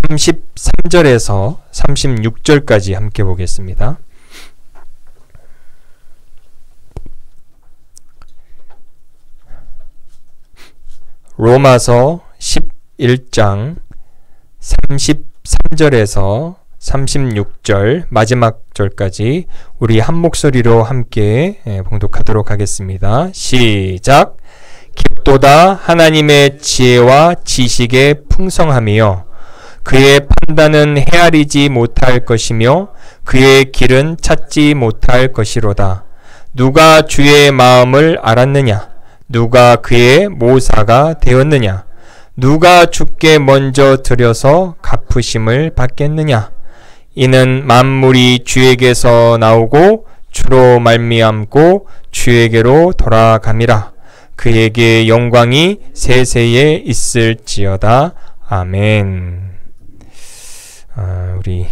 33절에서 36절까지 함께 보겠습니다. 로마서 11장 33절에서 36절 마지막 절까지 우리 한 목소리로 함께 봉독하도록 하겠습니다. 시작! 깊도다 하나님의 지혜와 지식의 풍성함이요 그의 판단은 헤아리지 못할 것이며 그의 길은 찾지 못할 것이로다. 누가 주의 마음을 알았느냐? 누가 그의 모사가 되었느냐? 누가 주께 먼저 드려서 갚으심을 받겠느냐? 이는 만물이 주에게서 나오고 주로 말미암고 주에게로 돌아감이라. 그에게 영광이 세세에 있을지어다. 아멘. 우리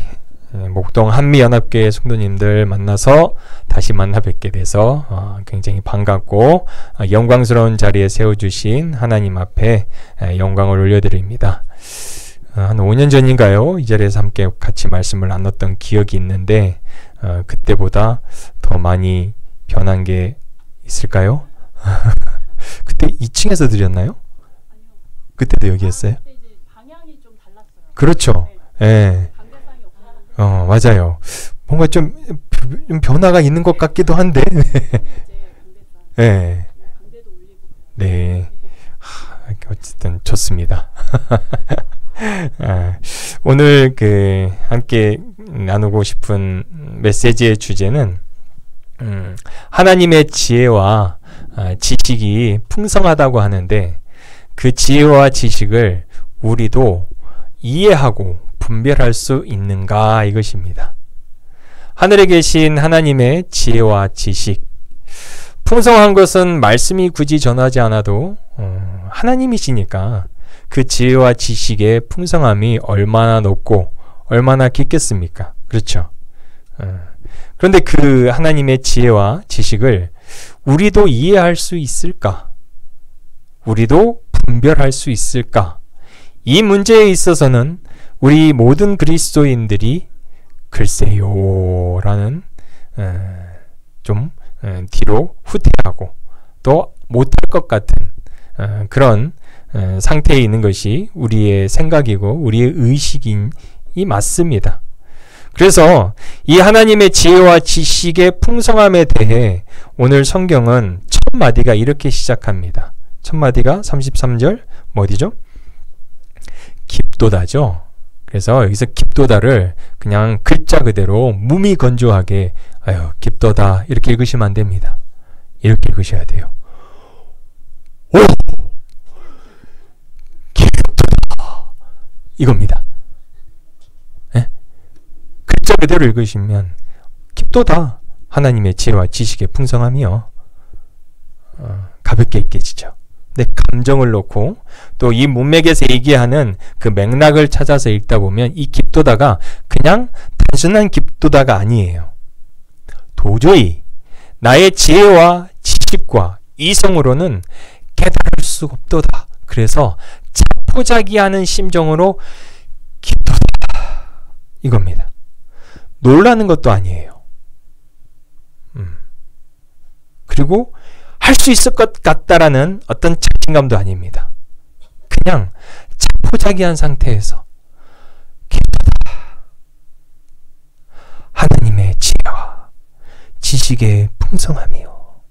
목동 한미연합교회 성도님들 만나서 다시 만나 뵙게 돼서 굉장히 반갑고 영광스러운 자리에 세워주신 하나님 앞에 영광을 올려드립니다. 한 5년 전인가요? 이 자리에서 함께 같이 말씀을 나눴던 기억이 있는데 그때보다 더 많이 변한 게 있을까요? 그때 2층에서 드렸나요? 아니요. 그때도 여기였어요? 그때 이제 방향이 좀 달랐어요. 그렇죠. 예. 강대상이 없나? 맞아요. 뭔가 좀 변화가 있는 것 같기도 한데. 이제 강대상. 네. 강대도 올리고. 네. 어쨌든 좋습니다. 오늘 함께 나누고 싶은 메시지의 주제는 하나님의 지혜와 지식이 풍성하다고 하는데 그 지혜와 지식을 우리도 이해하고 분별할 수 있는가 이것입니다. 하늘에 계신 하나님의 지혜와 지식 풍성한 것은 말씀이 굳이 전하지 않아도 하나님이시니까 그 지혜와 지식의 풍성함이 얼마나 높고 얼마나 깊겠습니까? 그렇죠? 그런데 그 하나님의 지혜와 지식을 우리도 이해할 수 있을까? 우리도 분별할 수 있을까? 이 문제에 있어서는 우리 모든 그리스도인들이 글쎄요 라는 좀 뒤로 후퇴하고 또 못할 것 같은 그런 상태에 있는 것이 우리의 생각이고 우리의 의식이 맞습니다. 그래서 이 하나님의 지혜와 지식의 풍성함에 대해 오늘 성경은 첫 마디가 이렇게 시작합니다. 첫 마디가 33절 어디죠? 깊도다죠. 그래서 여기서 깊도다를 그냥 글자 그대로 무미건조하게 깊도다 이렇게 읽으시면 안 됩니다. 이렇게 읽으셔야 돼요. 오! 깊도다 이겁니다. 네? 글자 그대로 읽으시면 깊도다 하나님의 지혜와 지식의 풍성함이요. 가볍게 읽게지죠. 근데 감정을 놓고 또 이 문맥에서 얘기하는 그 맥락을 찾아서 읽다 보면 이 깊도다가 그냥 단순한 깊도다가 아니에요. 도저히 나의 지혜와 지식과 이성으로는 깨달을 수 없도다. 그래서 자포자기하는 심정으로 깊도다 이겁니다. 놀라는 것도 아니에요. 그리고 할 수 있을 것 같다라는 어떤 자신감도 아닙니다. 그냥 자포자기한 상태에서 깊도다 하나님의 지혜와 지식의 풍성함이요.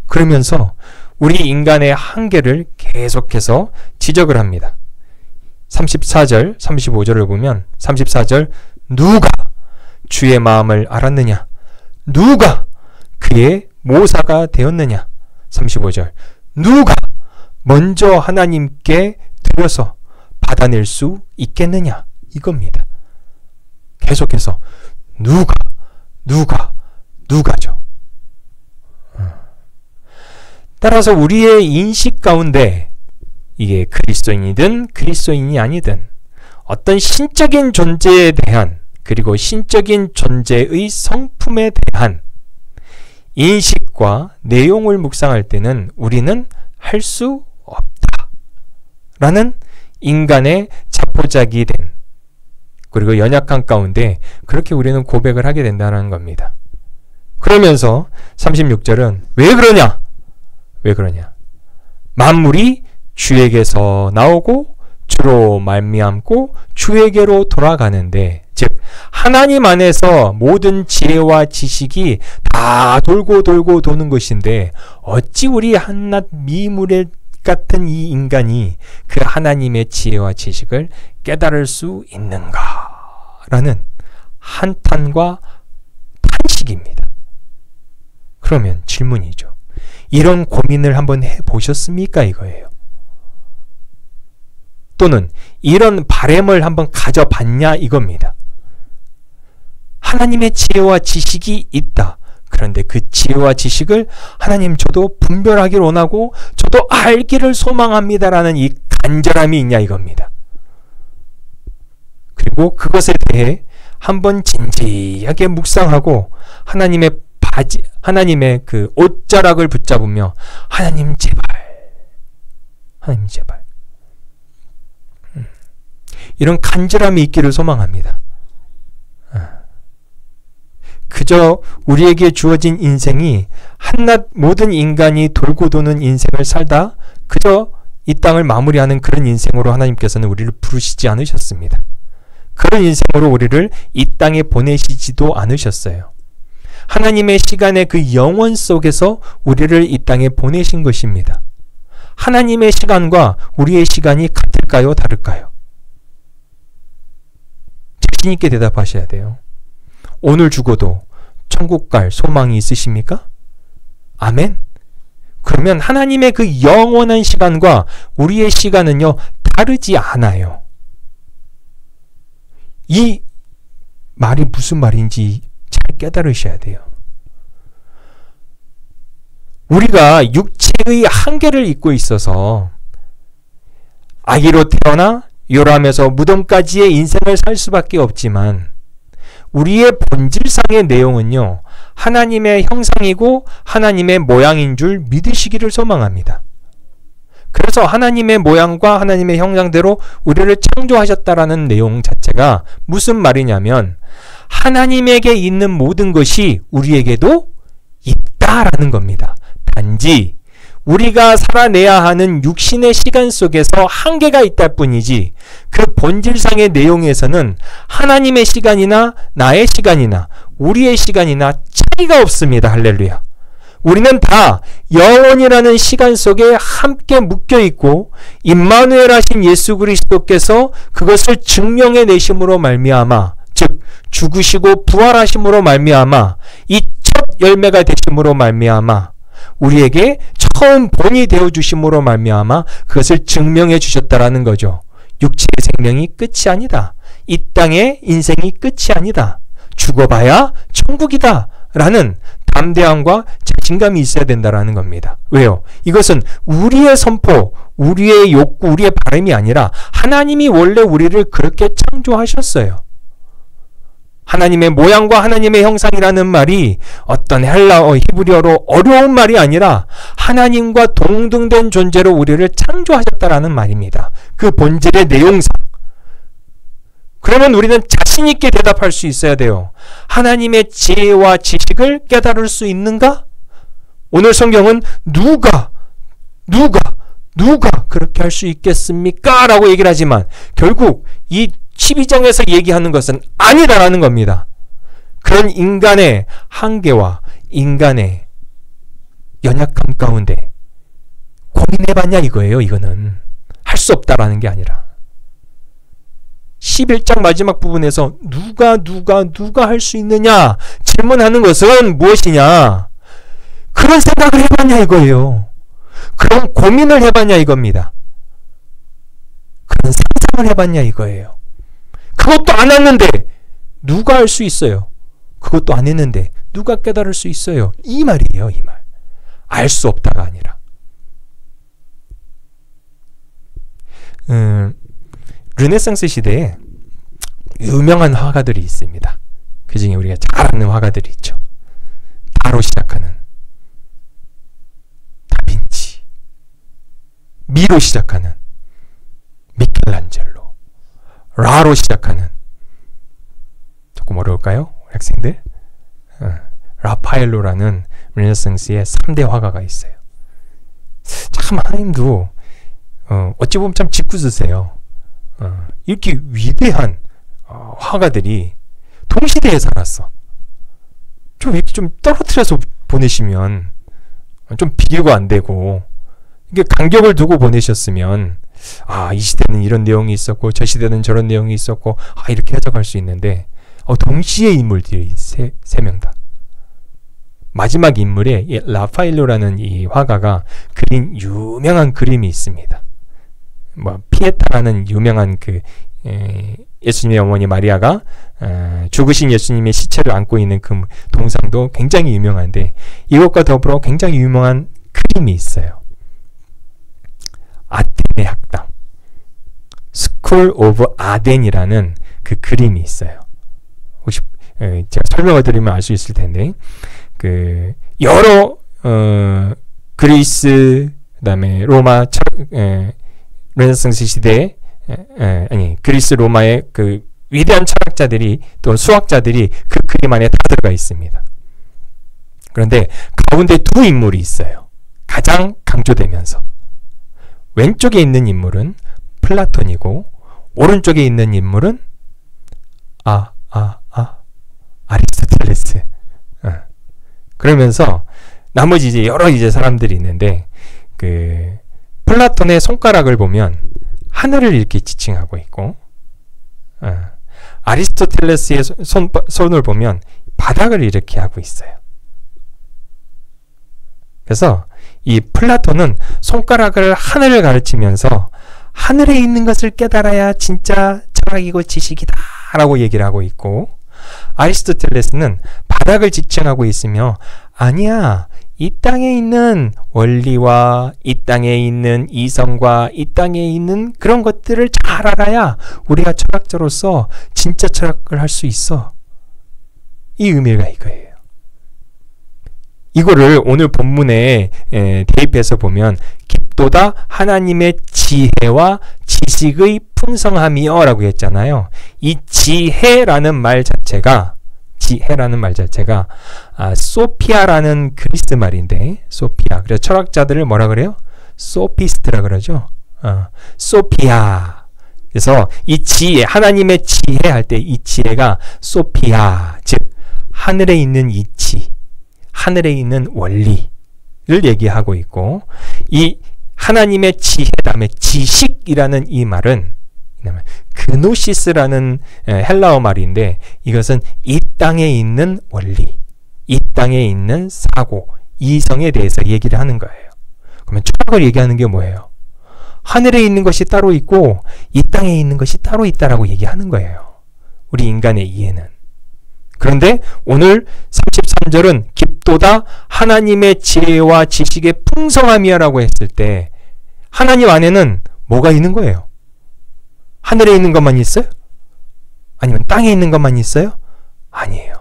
그러면서 우리 인간의 한계를 계속해서 지적을 합니다. 34절, 35절을 보면 34절 누가 주의 마음을 알았느냐? 누가 그의 모사가 되었느냐? 35절 누가 먼저 하나님께 드려서 받아낼 수 있겠느냐? 이겁니다. 계속해서 누가죠. 따라서 우리의 인식 가운데 이게 그리스도인이든 그리스도인이 아니든 어떤 신적인 존재에 대한 그리고 신적인 존재의 성품에 대한 인식과 내용을 묵상할 때는 우리는 할 수 없다 라는 인간의 자포자기된 그리고 연약한 가운데 그렇게 우리는 고백을 하게 된다는 겁니다. 그러면서 36절은 왜 그러냐? 왜 그러냐? 만물이 주에게서 나오고 주로 말미암고 주에게로 돌아가는데, 즉 하나님 안에서 모든 지혜와 지식이 다 돌고 도는 것인데 어찌 우리 한낱 미물 같은 이 인간이 그 하나님의 지혜와 지식을 깨달을 수 있는가라는 한탄과 탄식입니다. 그러면 질문이죠. 이런 고민을 한번 해보셨습니까? 이거예요. 또는 이런 바램을 한번 가져봤냐? 이겁니다. 하나님의 지혜와 지식이 있다. 그런데 그 지혜와 지식을 하나님, 저도 분별하기를 원하고 저도 알기를 소망합니다라는 이 간절함이 있냐? 이겁니다. 그리고 그것에 대해 한번 진지하게 묵상하고 하나님의 그 옷자락을 붙잡으며 하나님 제발 이런 간절함이 있기를 소망합니다. 그저 우리에게 주어진 인생이 한낱 모든 인간이 돌고 도는 인생을 살다 그저 이 땅을 마무리하는 그런 인생으로 하나님께서는 우리를 부르시지 않으셨습니다. 그런 인생으로 우리를 이 땅에 보내시지도 않으셨어요. 하나님의 시간의 그 영원 속에서 우리를 이 땅에 보내신 것입니다. 하나님의 시간과 우리의 시간이 같을까요? 다를까요? 자신 있게 대답하셔야 돼요. 오늘 죽어도 천국 갈 소망이 있으십니까? 아멘? 그러면 하나님의 그 영원한 시간과 우리의 시간은요, 다르지 않아요. 이 말이 무슨 말인지 잘 깨달으셔야 돼요. 우리가 육체의 한계를 잊고 있어서 아기로 태어나 요람에서 무덤까지의 인생을 살 수밖에 없지만 우리의 본질상의 내용은요, 하나님의 형상이고 하나님의 모양인 줄 믿으시기를 소망합니다. 그래서 하나님의 모양과 하나님의 형상대로 우리를 창조하셨다라는 내용 자체가 무슨 말이냐면 하나님에게 있는 모든 것이 우리에게도 있다라는 겁니다. 단지 우리가 살아내야 하는 육신의 시간 속에서 한계가 있다 뿐이지 그 본질상의 내용에서는 하나님의 시간이나 나의 시간이나 우리의 시간이나 차이가 없습니다. 할렐루야. 우리는 다 영원이라는 시간 속에 함께 묶여 있고 임마누엘 하신 예수 그리스도께서 그것을 증명해 내심으로 말미암아, 즉 죽으시고 부활하심으로 말미암아 이 첫 열매가 되심으로 말미암아 우리에게 처음 본이 되어 주심으로 말미암아 그것을 증명해 주셨다라는 거죠. 육체의 생명이 끝이 아니다. 이 땅의 인생이 끝이 아니다. 죽어봐야 천국이다 라는 담대함과 자신감이 있어야 된다라는 겁니다. 왜요? 이것은 우리의 선포, 우리의 욕구, 우리의 바람이 아니라 하나님이 원래 우리를 그렇게 창조하셨어요. 하나님의 모양과 하나님의 형상이라는 말이 어떤 헬라어, 히브리어로 어려운 말이 아니라 하나님과 동등된 존재로 우리를 창조하셨다라는 말입니다. 그 본질의 내용상. 그러면 우리는 자신 있게 대답할 수 있어야 돼요. 하나님의 지혜와 지식을 깨달을 수 있는가? 오늘 성경은 누가 그렇게 할 수 있겠습니까? 라고 얘기를 하지만 결국 이 12장에서 얘기하는 것은 아니다라는 겁니다. 그런 인간의 한계와 인간의 연약함 가운데 고민해봤냐 이거예요. 이거는 할 수 없다라는 게 아니라 11장 마지막 부분에서 누가 할 수 있느냐 질문하는 것은 무엇이냐, 그런 생각을 해봤냐 이거예요. 그런 고민을 해봤냐 이겁니다. 그런 상상을 해봤냐 이거예요. 그것도 안 했는데 누가 할 수 있어요? 그것도 안 했는데 누가 깨달을 수 있어요? 이 말이에요. 이 말. 알 수 없다가 아니라. 르네상스 시대에 유명한 화가들이 있습니다. 그 중에 우리가 잘 아는 화가들이 있죠. 다로 시작하는 다빈치, 미로 시작하는 미켈란젤로, 라로 시작하는 조금 어려울까요? 학생들? 라파엘로라는 르네상스의 3대 화가가 있어요. 참 하나님도 어찌 보면 참 짓궂으세요. 이렇게 위대한 화가들이 동시대에 살았어. 좀 이렇게 좀 떨어뜨려서 보내시면 좀 비교가 안 되고, 이게 간격을 두고 보내셨으면 이 시대는 이런 내용이 있었고 저 시대는 저런 내용이 있었고 이렇게 해석할 수 있는데, 동시에 인물들이 세 명 다. 마지막 인물에 이 라파엘로라는 이 화가가 그린 유명한 그림이 있습니다. 피에타라는 유명한 예수님의 어머니 마리아가 죽으신 예수님의 시체를 안고 있는 그 동상도 굉장히 유명한데, 이것과 더불어 굉장히 유명한 그림이 있어요. 아테네 학당, 스쿨 오브 아덴이라는 그 그림이 있어요. 혹시 제가 설명을 드리면 알 수 있을 텐데, 여러 그리스, 그다음에 로마, 르네상스 시대, 그리스 로마의 그 위대한 철학자들이, 또 수학자들이 그 그림 안에 다 들어가 있습니다. 그런데 가운데 두 인물이 있어요. 가장 강조되면서. 왼쪽에 있는 인물은 플라톤이고, 오른쪽에 있는 인물은 아리스토텔레스. 그러면서 나머지 이제 여러 사람들이 있는데, 플라톤의 손가락을 보면 하늘을 이렇게 지칭하고 있고, 아리스토텔레스의 손을 보면 바닥을 이렇게 하고 있어요. 그래서 이 플라톤은 손가락을 하늘을 가르치면서 하늘에 있는 것을 깨달아야 진짜 철학이고 지식이다 라고 얘기를 하고 있고, 아리스토텔레스는 바닥을 지칭하고 있으며, 아니야, 이 땅에 있는 원리와 이 땅에 있는 이성과 이 땅에 있는 그런 것들을 잘 알아야 우리가 철학자로서 진짜 철학을 할 수 있어. 이 의미가 이거예요. 이거를 오늘 본문에 대입해서 보면 깊도다 하나님의 지혜와 지식의 풍성함이여 라고 했잖아요. 이 지혜라는 말 자체가 소피아라는 그리스 말인데, 소피아. 그래서 철학자들을 뭐라 그래요? 소피스트라 그러죠. 소피아. 그래서 이 지혜, 하나님의 지혜 할 때 이 지혜가 소피아, 즉 하늘에 있는 이치, 하늘에 있는 원리를 얘기하고 있고, 이 하나님의 지혜 다음에 지식이라는 이 말은 그노시스라는 헬라어 말인데, 이것은 이 땅에 있는 원리, 이 땅에 있는 사고, 이성에 대해서 얘기를 하는 거예요. 그러면 철학을 얘기하는 게 뭐예요? 하늘에 있는 것이 따로 있고 이 땅에 있는 것이 따로 있다라고 얘기하는 거예요. 우리 인간의 이해는. 그런데 오늘 33절은 깊도다 하나님의 지혜와 지식의 풍성함이야라고 했을 때, 하나님 안에는 뭐가 있는 거예요? 하늘에 있는 것만 있어요? 아니면 땅에 있는 것만 있어요? 아니에요.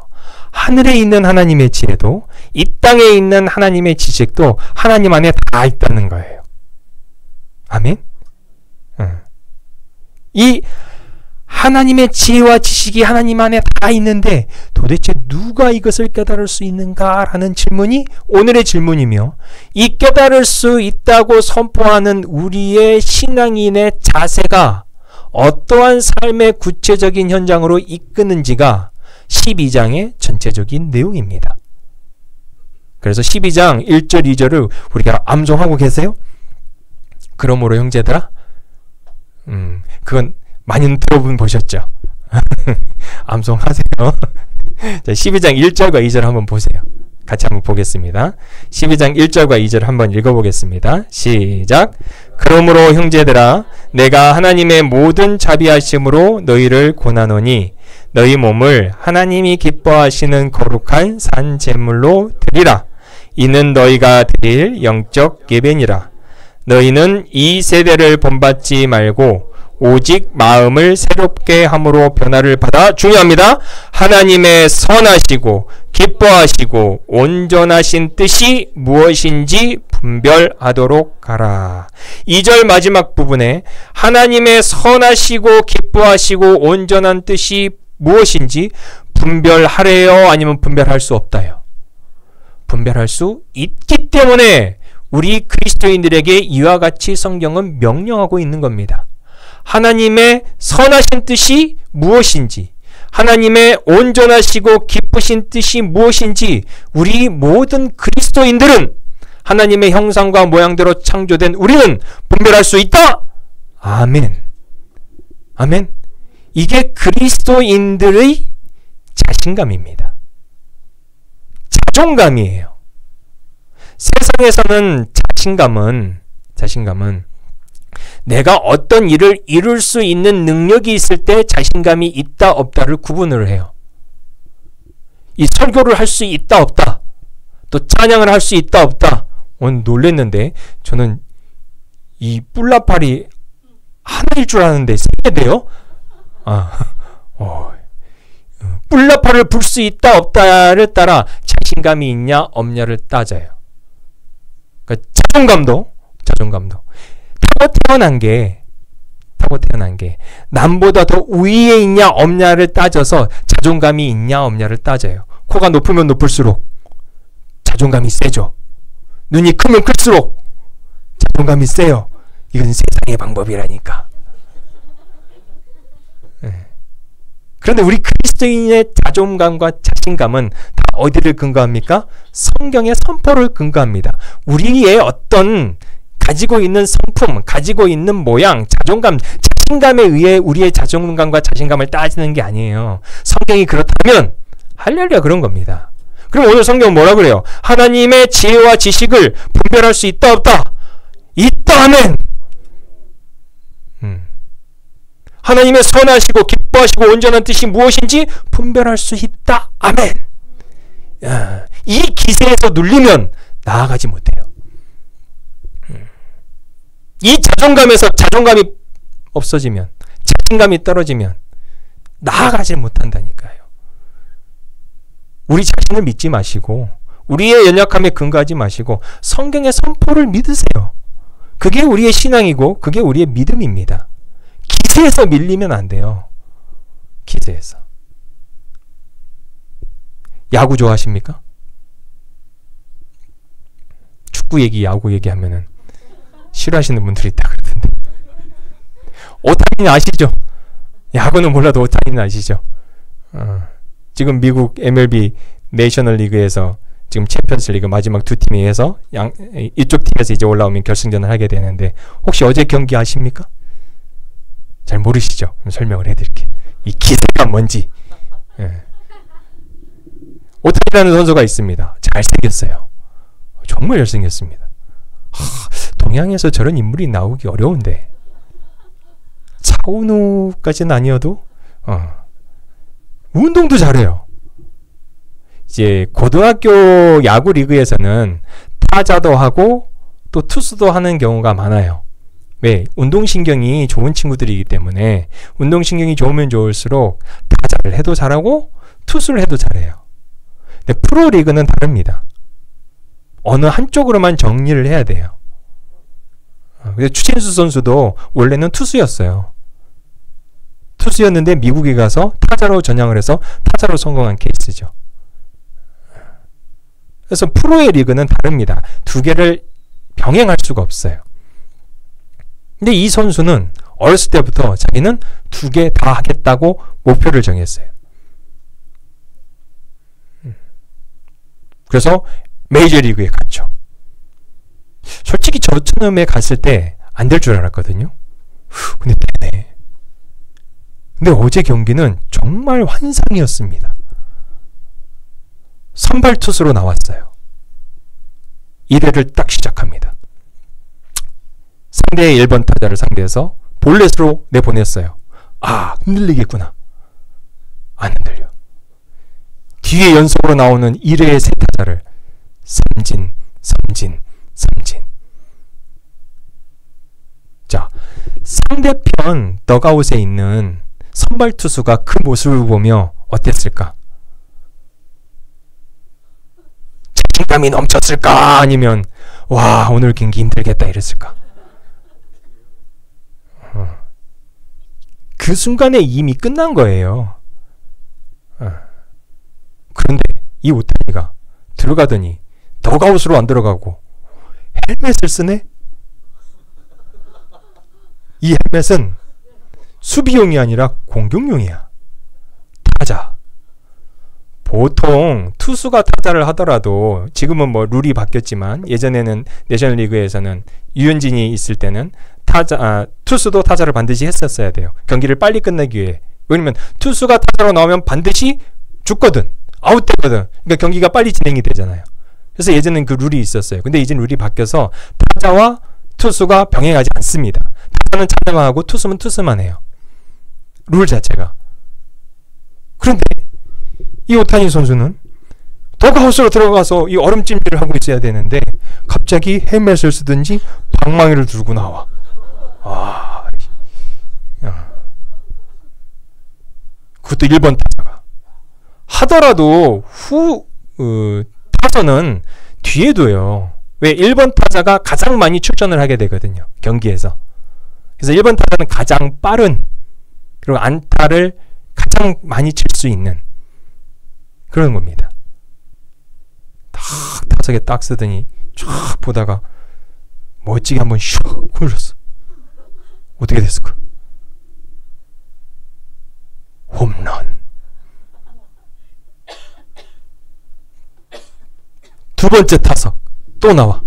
하늘에 있는 하나님의 지혜도 이 땅에 있는 하나님의 지식도 하나님 안에 다 있다는 거예요. 아멘? 이 하나님의 지혜와 지식이 하나님 안에 다 있는데 도대체 누가 이것을 깨달을 수 있는가라는 질문이 오늘의 질문이며, 이 깨달을 수 있다고 선포하는 우리의 신앙인의 자세가 어떠한 삶의 구체적인 현장으로 이끄는지가 12장의 전체적인 내용입니다. 그래서 12장 1절 2절을 우리가 암송하고 계세요? 그러므로 형제들아, 그건 많이는 들어본 보셨죠? 암송하세요. 자, 12장 1절과 2절 한번 보세요. 같이 한번 보겠습니다. 12장 1절과 2절 한번 읽어보겠습니다. 시작. 그러므로 형제들아, 내가 하나님의 모든 자비하심으로 너희를 권하노니 너희 몸을 하나님이 기뻐하시는 거룩한 산 제물로 드리라. 이는 너희가 드릴 영적 예배니라. 너희는 이 세대를 본받지 말고 오직 마음을 새롭게 함으로 변화를 받아, 중요합니다, 하나님의 선하시고 기뻐하시고 온전하신 뜻이 무엇인지 분별하도록 하라. 2절 마지막 부분에 하나님의 선하시고 기뻐하시고 온전한 뜻이 무엇인지 분별하래요? 아니면 분별할 수 없다요? 분별할 수 있기 때문에 우리 그리스도인들에게 이와 같이 성경은 명령하고 있는 겁니다. 하나님의 선하신 뜻이 무엇인지, 하나님의 온전하시고 기쁘신 뜻이 무엇인지 우리 모든 그리스도인들은 하나님의 형상과 모양대로 창조된 우리는 분별할 수 있다. 아멘. 아멘. 이게 그리스도인들의 자신감입니다. 자존감이에요. 세상에서는 자신감은 내가 어떤 일을 이룰 수 있는 능력이 있을 때 자신감이 있다 없다를 구분을 해요. 이 설교를 할 수 있다 없다, 또 찬양을 할 수 있다 없다. 오늘 놀랬는데 저는 이 뿔나팔이 하나일 줄 알았는데 세 개 돼요? 뿔나팔을 불 수 있다 없다를 따라 자신감이 있냐 없냐를 따져요. 그러니까 자존감도 타고 태어난 게 남보다 더 위에 있냐 없냐를 따져서 자존감이 있냐 없냐를 따져요. 코가 높으면 높을수록 자존감이 세죠. 눈이 크면 클수록 자존감이 세요. 이건 세상의 방법이라니까. 그런데 우리 그리스도인의 자존감과 자신감은 다 어디를 근거합니까? 성경의 선포를 근거합니다. 우리의 어떤 가지고 있는 성품, 가지고 있는 모양, 자신감에 의해 우리의 자존감과 자신감을 따지는 게 아니에요. 성경이 그렇다면 할렐루야 그런 겁니다. 그럼 오늘 성경은 뭐라 그래요? 하나님의 지혜와 지식을 분별할 수 있다 없다? 있다. 아멘. 하나님의 선하시고 기뻐하시고 온전한 뜻이 무엇인지 분별할 수 있다. 아멘. 이 기세에서 눌리면 나아가지 못해요. 이 자존감에서 자존감이 없어지면, 자신감이 떨어지면 나아가지 못한다니까요. 우리 자신을 믿지 마시고 우리의 연약함에 근거하지 마시고 성경의 선포를 믿으세요. 그게 우리의 신앙이고 그게 우리의 믿음입니다. 기세에서 밀리면 안 돼요. 기세에서. 야구 좋아하십니까? 축구 얘기, 야구 얘기하면은 싫어하시는 분들이 있다 그러던데. 오타니는 아시죠? 야구는 몰라도 오타니는 아시죠? 지금 미국 MLB 내셔널 리그에서 지금 챔피언스 리그 마지막 두 팀이 해서 이쪽 팀에서 이제 올라오면 결승전을 하게 되는데 혹시 어제 경기 아십니까? 잘 모르시죠? 그럼 설명을 해드릴게요. 이 기세가 뭔지. 오타니라는 선수가 있습니다. 잘생겼어요. 정말 잘생겼습니다. 동양에서 저런 인물이 나오기 어려운데 차은우까지는 아니어도 운동도 잘해요. 이제 고등학교 야구 리그에서는 타자도 하고 또 투수도 하는 경우가 많아요. 왜? 운동신경이 좋은 친구들이기 때문에 운동신경이 좋으면 좋을수록 타자를 해도 잘하고 투수를 해도 잘해요. 근데 프로리그는 다릅니다. 어느 한쪽으로만 정리를 해야 돼요. 그래서 추신수 선수도 원래는 투수였어요. 투수였는데 미국에 가서 타자로 전향을 해서 타자로 성공한 케이스죠. 그래서 프로의 리그는 다릅니다. 두 개를 병행할 수가 없어요. 근데 이 선수는 어렸을 때부터 자기는 두 개 다 하겠다고 목표를 정했어요. 그래서 메이저리그에 갔죠. 솔직히 저 처음에 갔을 때 안 될 줄 알았거든요. 근데 되네. 근데 어제 경기는 정말 환상이었습니다. 선발 투수로 나왔어요. 1회를 딱 시작합니다. 상대의 1번 타자를 상대해서 볼넷으로 내보냈어요. 흔들리겠구나. 안 흔들려. 뒤에 연속으로 나오는 1회의 세 타자를 삼진. 자, 상대편 더가웃에 있는 선발 투수가 그 모습을 보며 어땠을까? 자신감이 넘쳤을까? 아니면 와, 오늘 경기 힘들겠다 이랬을까? 그 순간에 이미 끝난 거예요. 그런데 이 오타니가 들어가더니 더가웃으로 안 들어가고 헬멧을 쓰네? 이 헬멧은 수비용이 아니라 공격용이야. 타자. 보통 투수가 타자를 하더라도 지금은 뭐 룰이 바뀌었지만 예전에는 내셔널리그에서는 유현진이 있을 때는 투수도 타자를 반드시 했었어야 돼요. 경기를 빨리 끝내기 위해. 왜냐면 투수가 타자로 나오면 반드시 죽거든. 아웃되거든. 그러니까 경기가 빨리 진행이 되잖아요. 그래서 예전엔 그 룰이 있었어요. 근데 이제 룰이 바뀌어서 타자와 투수가 병행하지 않습니다. 타자는 타자만 하고 투수는 투수만 해요. 룰 자체가. 그런데 이 오타니 선수는 더그아웃으로 들어가서 이 얼음찜질을 하고 있어야 되는데 갑자기 헬멧을 쓰든지 방망이를 들고 나와. 그것도 1번 타자가. 하더라도 타선은 뒤에 둬요. 왜? 1번 타자가 가장 많이 출전을 하게 되거든요. 경기에서. 그래서 1번 타자는 가장 빠른, 그리고 안타를 가장 많이 칠 수 있는 그런 겁니다. 딱 타석에 딱 쓰더니 쫙 보다가 멋지게 한번 슉 굴렸어. 어떻게 됐을까? 홈런. 두 번째 타석 또 나와.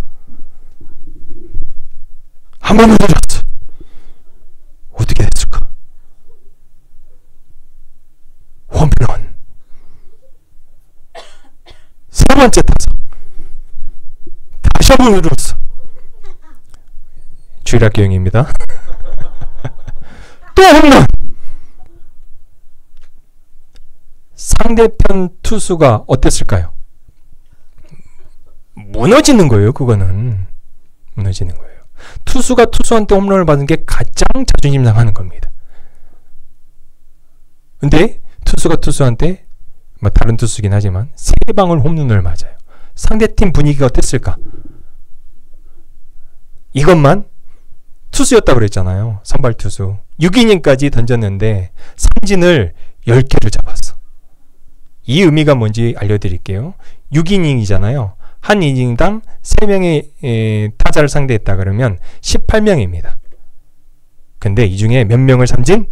한 번 더 들었어. 어떻게 됐을까? 홈런. 세 번째 타석 다시 한 번 들었어. 주일학교 형입니다. 또 홈런. 상대편 투수가 어땠을까요? 무너지는 거예요. 그거는 무너지는 거예요. 투수가 투수한테 홈런을 받은 게 가장 자존심 상하는 겁니다. 근데 투수가 투수한테 뭐 다른 투수긴 하지만 세 방울 홈런을 맞아요. 상대팀 분위기가 어땠을까? 이것만 투수였다고 그랬잖아요. 선발 투수 6이닝까지 던졌는데 삼진을 10개를 잡았어. 이 의미가 뭔지 알려드릴게요. 6이닝이잖아요. 한 이닝당 3명의 타자를 상대했다 그러면 18명입니다. 근데 이 중에 몇 명을 삼진?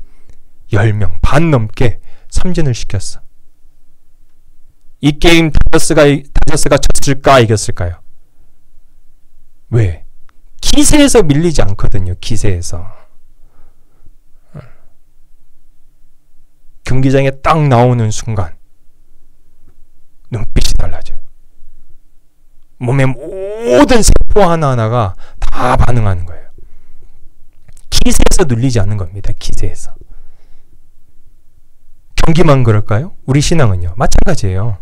10명, 반 넘게 삼진을 시켰어. 이 게임 다저스가 졌을까 이겼을까요? 왜? 기세에서 밀리지 않거든요. 기세에서. 경기장에 딱 나오는 순간 눈빛이 달라져요. 몸의 모든 세포 하나하나가 다 반응하는 거예요. 기세에서 눌리지 않는 겁니다. 기세에서. 경기만 그럴까요? 우리 신앙은요. 마찬가지예요.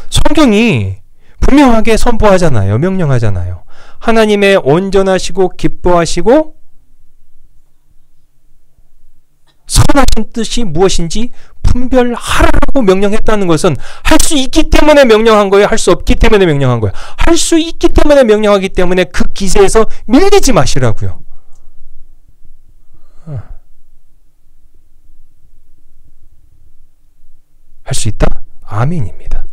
성경이 분명하게 선포하잖아요. 명령하잖아요. 하나님의 온전하시고 기뻐하시고 선하신 뜻이 무엇인지 분별하라고 명령했다는 것은 할 수 있기 때문에 명령한 거예요? 할 수 없기 때문에 명령한 거예요? 할 수 있기 때문에 명령하기 때문에 그 기세에서 밀리지 마시라고요. 할 수 있다? 아멘입니다.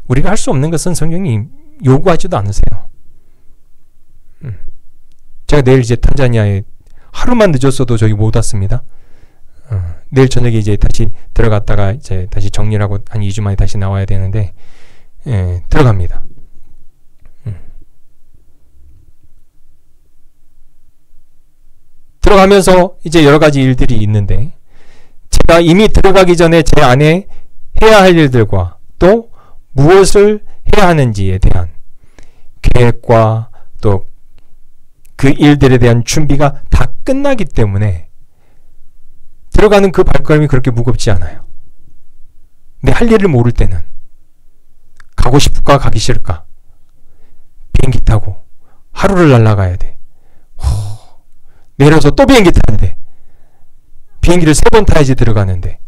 우리가 할 수 없는 것은 성경이 요구하지도 않으세요. 제가 내일 이제 탄자니아에 하루만 늦었어도 저기 못 왔습니다. 내일 저녁에 이제 다시 들어갔다가 이제 다시 정리를 하고 한 2주 만에 다시 나와야 되는데, 들어갑니다. 들어가면서 이제 여러 가지 일들이 있는데, 제가 이미 들어가기 전에 제 안에 해야 할 일들과 또 무엇을 해야 하는지에 대한 계획과 또 그 일들에 대한 준비가 다 끝나기 때문에 들어가는 그 발걸음이 그렇게 무겁지 않아요. 근데 할 일을 모를 때는 가고 싶을까 가기 싫을까? 비행기 타고 하루를 날아가야 돼. 내려서 또 비행기 타야 돼. 비행기를 3번 타야지 들어가는데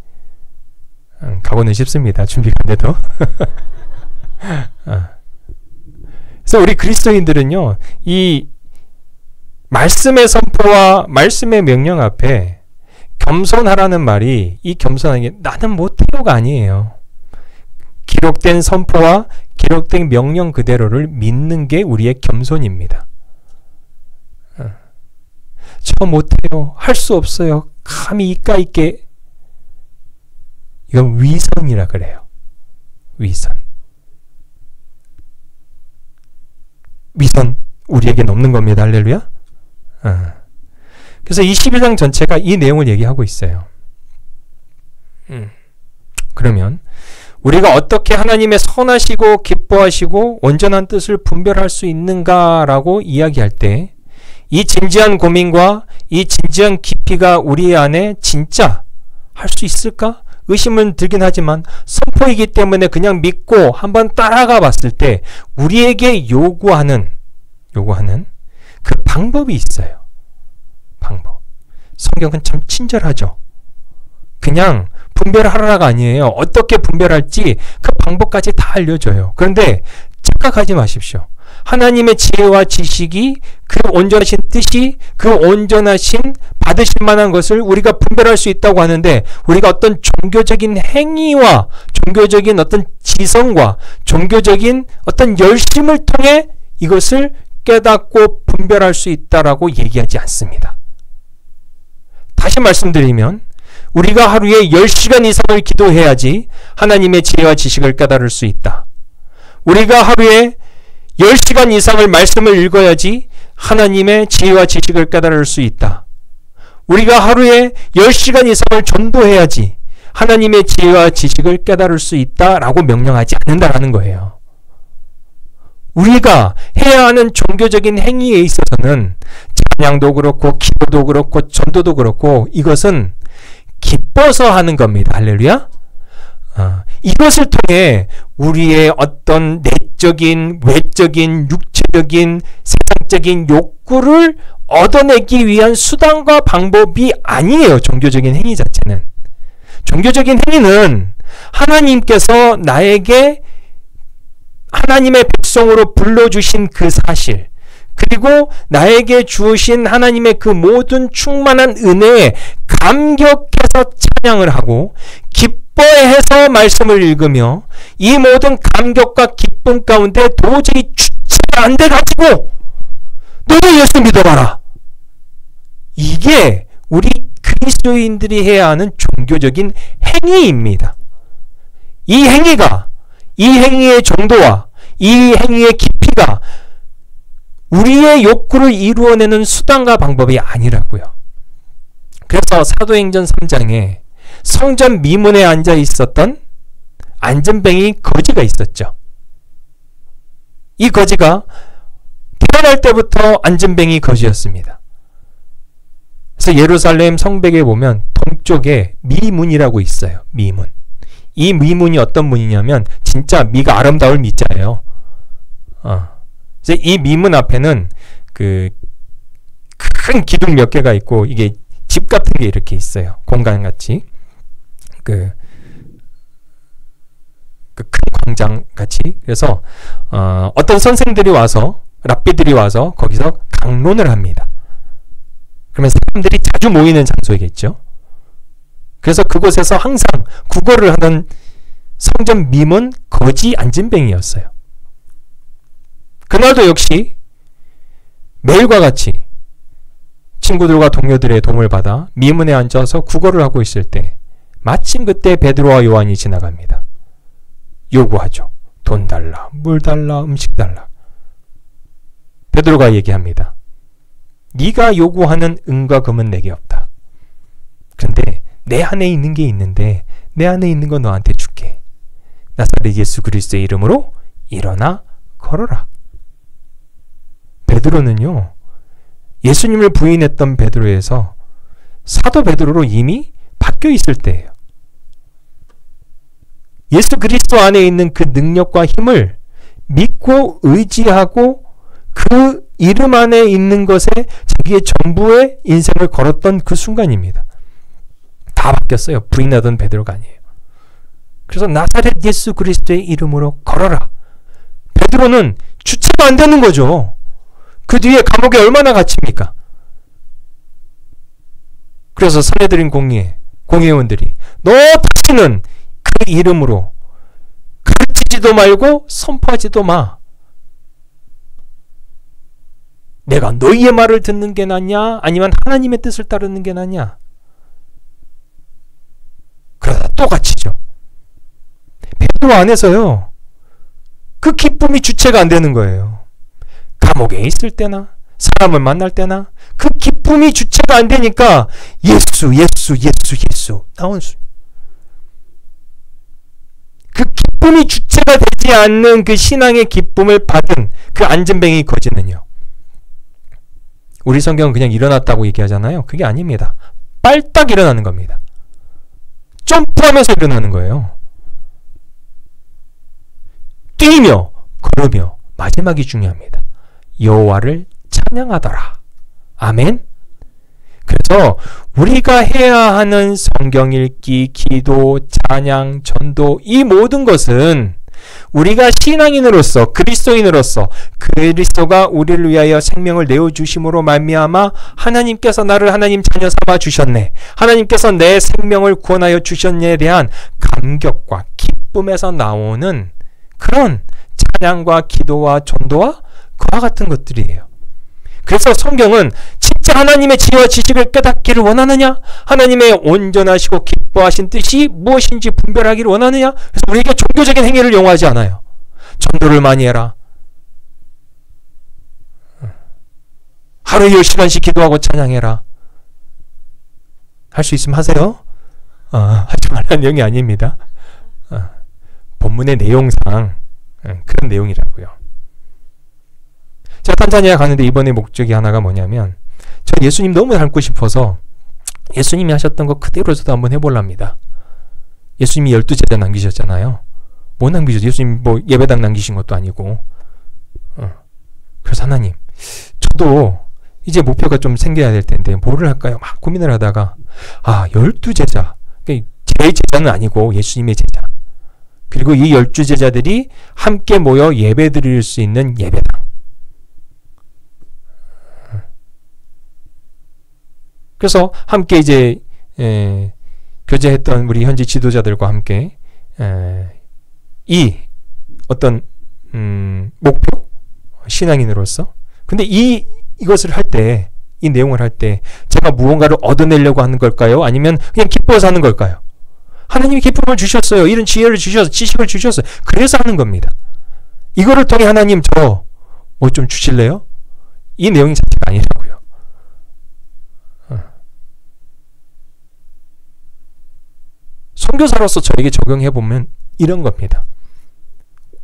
가고는 싶습니다. 준비가 안 돼도. 그래서 우리 그리스도인들은요, 이 말씀의 선포와 말씀의 명령 앞에 겸손하라는 말이, 이 겸손한 게 나는 못해요가 아니에요. 기록된 선포와 기록된 명령 그대로를 믿는 게 우리의 겸손입니다. 저 못해요. 할 수 없어요. 감히 이까 있게. 이건 위선이라 그래요. 위선. 위선 우리에게는 없는 겁니다. 할렐루야. 그래서 이 11장 전체가 이 내용을 얘기하고 있어요. 그러면 우리가 어떻게 하나님의 선하시고 기뻐하시고 온전한 뜻을 분별할 수 있는가라고 이야기할 때 이 진지한 고민과 이 진지한 깊이가 우리 안에 진짜 할 수 있을까? 의심은 들긴 하지만 선포이기 때문에 그냥 믿고 한번 따라가 봤을 때 우리에게 요구하는 그 방법이 있어요. 방법. 성경은 참 친절하죠. 그냥 분별하라가 아니에요. 어떻게 분별할지 그 방법까지 다 알려줘요. 그런데 착각하지 마십시오. 하나님의 지혜와 지식이 그 온전하신 뜻이 그 온전하신 받으실 만한 것을 우리가 분별할 수 있다고 하는데 우리가 어떤 종교적인 행위와 종교적인 어떤 지성과 종교적인 어떤 열심을 통해 이것을 깨닫고 분별할 수 있다라고 얘기하지 않습니다. 다시 말씀드리면 우리가 하루에 10시간 이상을 기도해야지 하나님의 지혜와 지식을 깨달을 수 있다. 우리가 하루에 10시간 이상을 말씀을 읽어야지 하나님의 지혜와 지식을 깨달을 수 있다. 우리가 하루에 10시간 이상을 전도해야지 하나님의 지혜와 지식을 깨달을 수 있다라고 명령하지 않는다라는 거예요. 우리가 해야 하는 종교적인 행위에 있어서는 찬양도 그렇고 기도도 그렇고 전도도 그렇고 이것은 기뻐서 하는 겁니다. 할렐루야. 이것을 통해 우리의 어떤 내적인, 외적인, 육체적인, 세상적인 욕구를 얻어내기 위한 수단과 방법이 아니에요. 종교적인 행위 자체는. 종교적인 행위는 하나님께서 나에게 하나님의 백성으로 불러주신 그 사실, 그리고 나에게 주신 하나님의 그 모든 충만한 은혜에 감격해서 찬양을 하고 기뻐해서 말씀을 읽으며 이 모든 감격과 기쁨 가운데 도저히 주체가 안 돼가지고 너도 예수 믿어봐라. 이게 우리 그리스도인들이 해야 하는 종교적인 행위입니다. 이 행위의 정도와 이 행위의 깊이가 우리의 욕구를 이루어내는 수단과 방법이 아니라고요. 그래서 사도행전 3장에 성전 미문에 앉아 있었던 안전뱅이 거지가 있었죠. 이 거지가 태어날 때부터 안전뱅이 거지였습니다. 그래서 예루살렘 성벽에 보면 동쪽에 미문이라고 있어요. 미문. 이 미문이 어떤 문이냐면 진짜 미가 아름다울 미자예요. 이 미문 앞에는 그 큰 기둥 몇 개가 있고 이게 집 같은 게 이렇게 있어요. 공간 같이. 그 큰 광장 같이. 그래서 어떤 선생들이 와서 랍비들이 와서 거기서 강론을 합니다. 그러면 사람들이 자주 모이는 장소이겠죠. 그래서 그곳에서 항상 구걸을 하던 성전 미문 거지 안진뱅이였어요. 그날도 역시 매일과 같이 친구들과 동료들의 도움을 받아 미문에 앉아서 구걸을 하고 있을 때 마침 그때 베드로와 요한이 지나갑니다. 요구하죠. 돈 달라, 물 달라, 음식 달라. 베드로가 얘기합니다. 네가 요구하는 은과 금은 내게 없다. 그런데 내 안에 있는 게 있는데 내 안에 있는 거 너한테 줄게. 나사렛 예수 그리스도의 이름으로 일어나 걸어라. 베드로는요, 예수님을 부인했던 베드로에서 사도 베드로로 이미 바뀌어 있을 때예요. 예수 그리스도 안에 있는 그 능력과 힘을 믿고 의지하고 그 이름 안에 있는 것에 자기의 전부의 인생을 걸었던 그 순간입니다. 다 바뀌었어요. 부인하던 베드로가 아니에요. 그래서 나사렛 예수 그리스도의 이름으로 걸어라. 베드로는 주체가 안 되는 거죠. 그 뒤에 감옥에 얼마나 갇힙니까? 그래서 선해드린 공회원들이 너 다시는 그 이름으로 가르칠 외치지도 말고 선포하지도 마. 내가 너희의 말을 듣는 게 낫냐? 아니면 하나님의 뜻을 따르는 게 낫냐? 그러다 또 갇히죠. 베드로 안에서요. 그 기쁨이 주체가 안 되는 거예요. 감옥에 있을 때나 사람을 만날 때나 그 기쁨이 주체가 안 되니까 예수 나오는 수. 그 기쁨이 주체가 되지 않는 그 신앙의 기쁨을 받은 그 안전뱅이 거지는요. 우리 성경은 그냥 일어났다고 얘기하잖아요. 그게 아닙니다. 빨딱 일어나는 겁니다. 점프하면서 일어나는 거예요. 뛰며 걸으며 마지막이 중요합니다. 여호와를 찬양하더라. 아멘. 그래서 우리가 해야 하는 성경 읽기, 기도, 찬양, 전도 이 모든 것은 우리가 신앙인으로서 그리스도인으로서 그리스도가 우리를 위하여 생명을 내어주심으로 말미암아 하나님께서 나를 하나님 자녀 삼아 주셨네, 하나님께서 내 생명을 구원하여 주셨네에 대한 감격과 기쁨에서 나오는 그런 찬양과 기도와 전도와 그와 같은 것들이에요. 그래서 성경은 진짜 하나님의 지혜와 지식을 깨닫기를 원하느냐? 하나님의 온전하시고 기뻐하신 뜻이 무엇인지 분별하기를 원하느냐? 그래서 우리에게 종교적인 행위를 용어하지 않아요. 전도를 많이 해라. 하루에 10시간씩 기도하고 찬양해라. 할 수 있으면 하세요. 하지 말라는 내용이 아닙니다. 본문의 내용상 그런 내용이라고요. 제가 탄자니아 가는데 이번에 목적이 하나가 뭐냐면 저 예수님 너무 닮고 싶어서 예수님이 하셨던 거 그대로 저도 한번 해보랍니다. 예수님이 12제자 남기셨잖아요. 뭐 남기셨죠? 예수님 뭐 예배당 남기신 것도 아니고. 그래서 하나님, 저도 이제 목표가 좀 생겨야 될 텐데 뭐를 할까요? 막 고민을 하다가 12제자. 제 제자는 아니고 예수님의 제자. 그리고 이 12제자들이 함께 모여 예배 드릴 수 있는 예배당. 그래서 함께 이제 교제했던 우리 현지 지도자들과 함께 이 어떤 목표 신앙인으로서 근데 이것을 할 때 이 내용을 할 때 제가 무언가를 얻어내려고 하는 걸까요? 아니면 그냥 기뻐서 하는 걸까요? 하나님이 기쁨을 주셨어요. 이런 지혜를 주셨어요. 지식을 주셨어요. 그래서 하는 겁니다. 이거를 통해 하나님 저 뭐 좀 주실래요? 이 내용이 자체가 아니라고요. 선교사로서 저에게 적용해보면 이런 겁니다.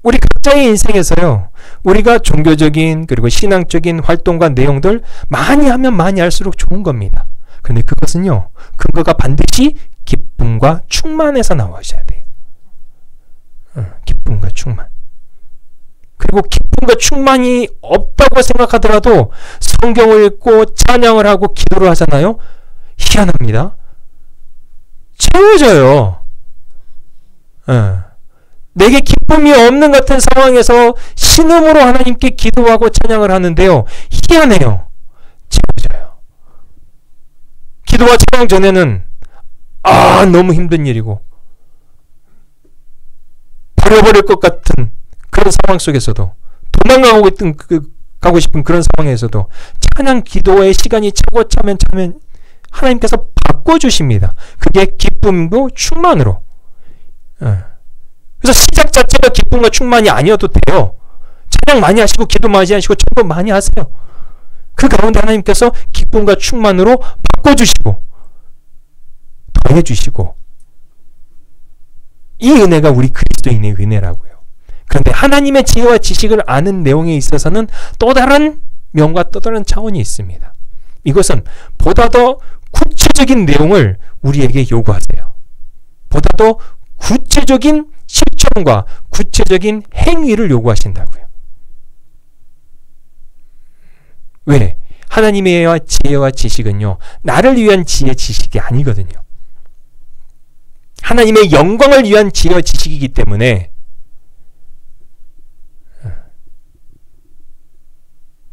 우리 각자의 인생에서요. 우리가 종교적인 그리고 신앙적인 활동과 내용들 많이 하면 많이 할수록 좋은 겁니다. 그런데 그것은요. 근거가 반드시 기쁨과 충만에서 나와셔야 돼요. 기쁨과 충만. 그리고 기쁨과 충만이 없다고 생각하더라도 성경을 읽고 찬양을 하고 기도를 하잖아요. 희한합니다. 채워져요. 내게 기쁨이 없는 같은 상황에서 신음으로 하나님께 기도하고 찬양을 하는데요. 희한해요. 채워져요. 기도와 찬양 전에는 너무 힘든 일이고 버려버릴 것 같은 그런 상황 속에서도 가고 싶은 그런 상황에서도 찬양 기도의 시간이 차면 하나님께서 바꿔주십니다. 그게 기쁨도 충만으로. 그래서 시작 자체가 기쁨과 충만이 아니어도 돼요. 찬양 많이 하시고 기도 많이 하시고 전도 많이 하세요. 그 가운데 하나님께서 기쁨과 충만으로 바꿔주시고 더해주시고 이 은혜가 우리 그리스도인의 은혜라고요. 그런데 하나님의 지혜와 지식을 아는 내용에 있어서는 또 다른 면과 또 다른 차원이 있습니다. 이것은 보다 더 구체적인 내용을 우리에게 요구하세요. 보다 더 구체적인 실천과 구체적인 행위를 요구하신다고요. 왜? 하나님의 지혜와 지식은요. 나를 위한 지혜 지식이 아니거든요. 하나님의 영광을 위한 지혜와 지식이기 때문에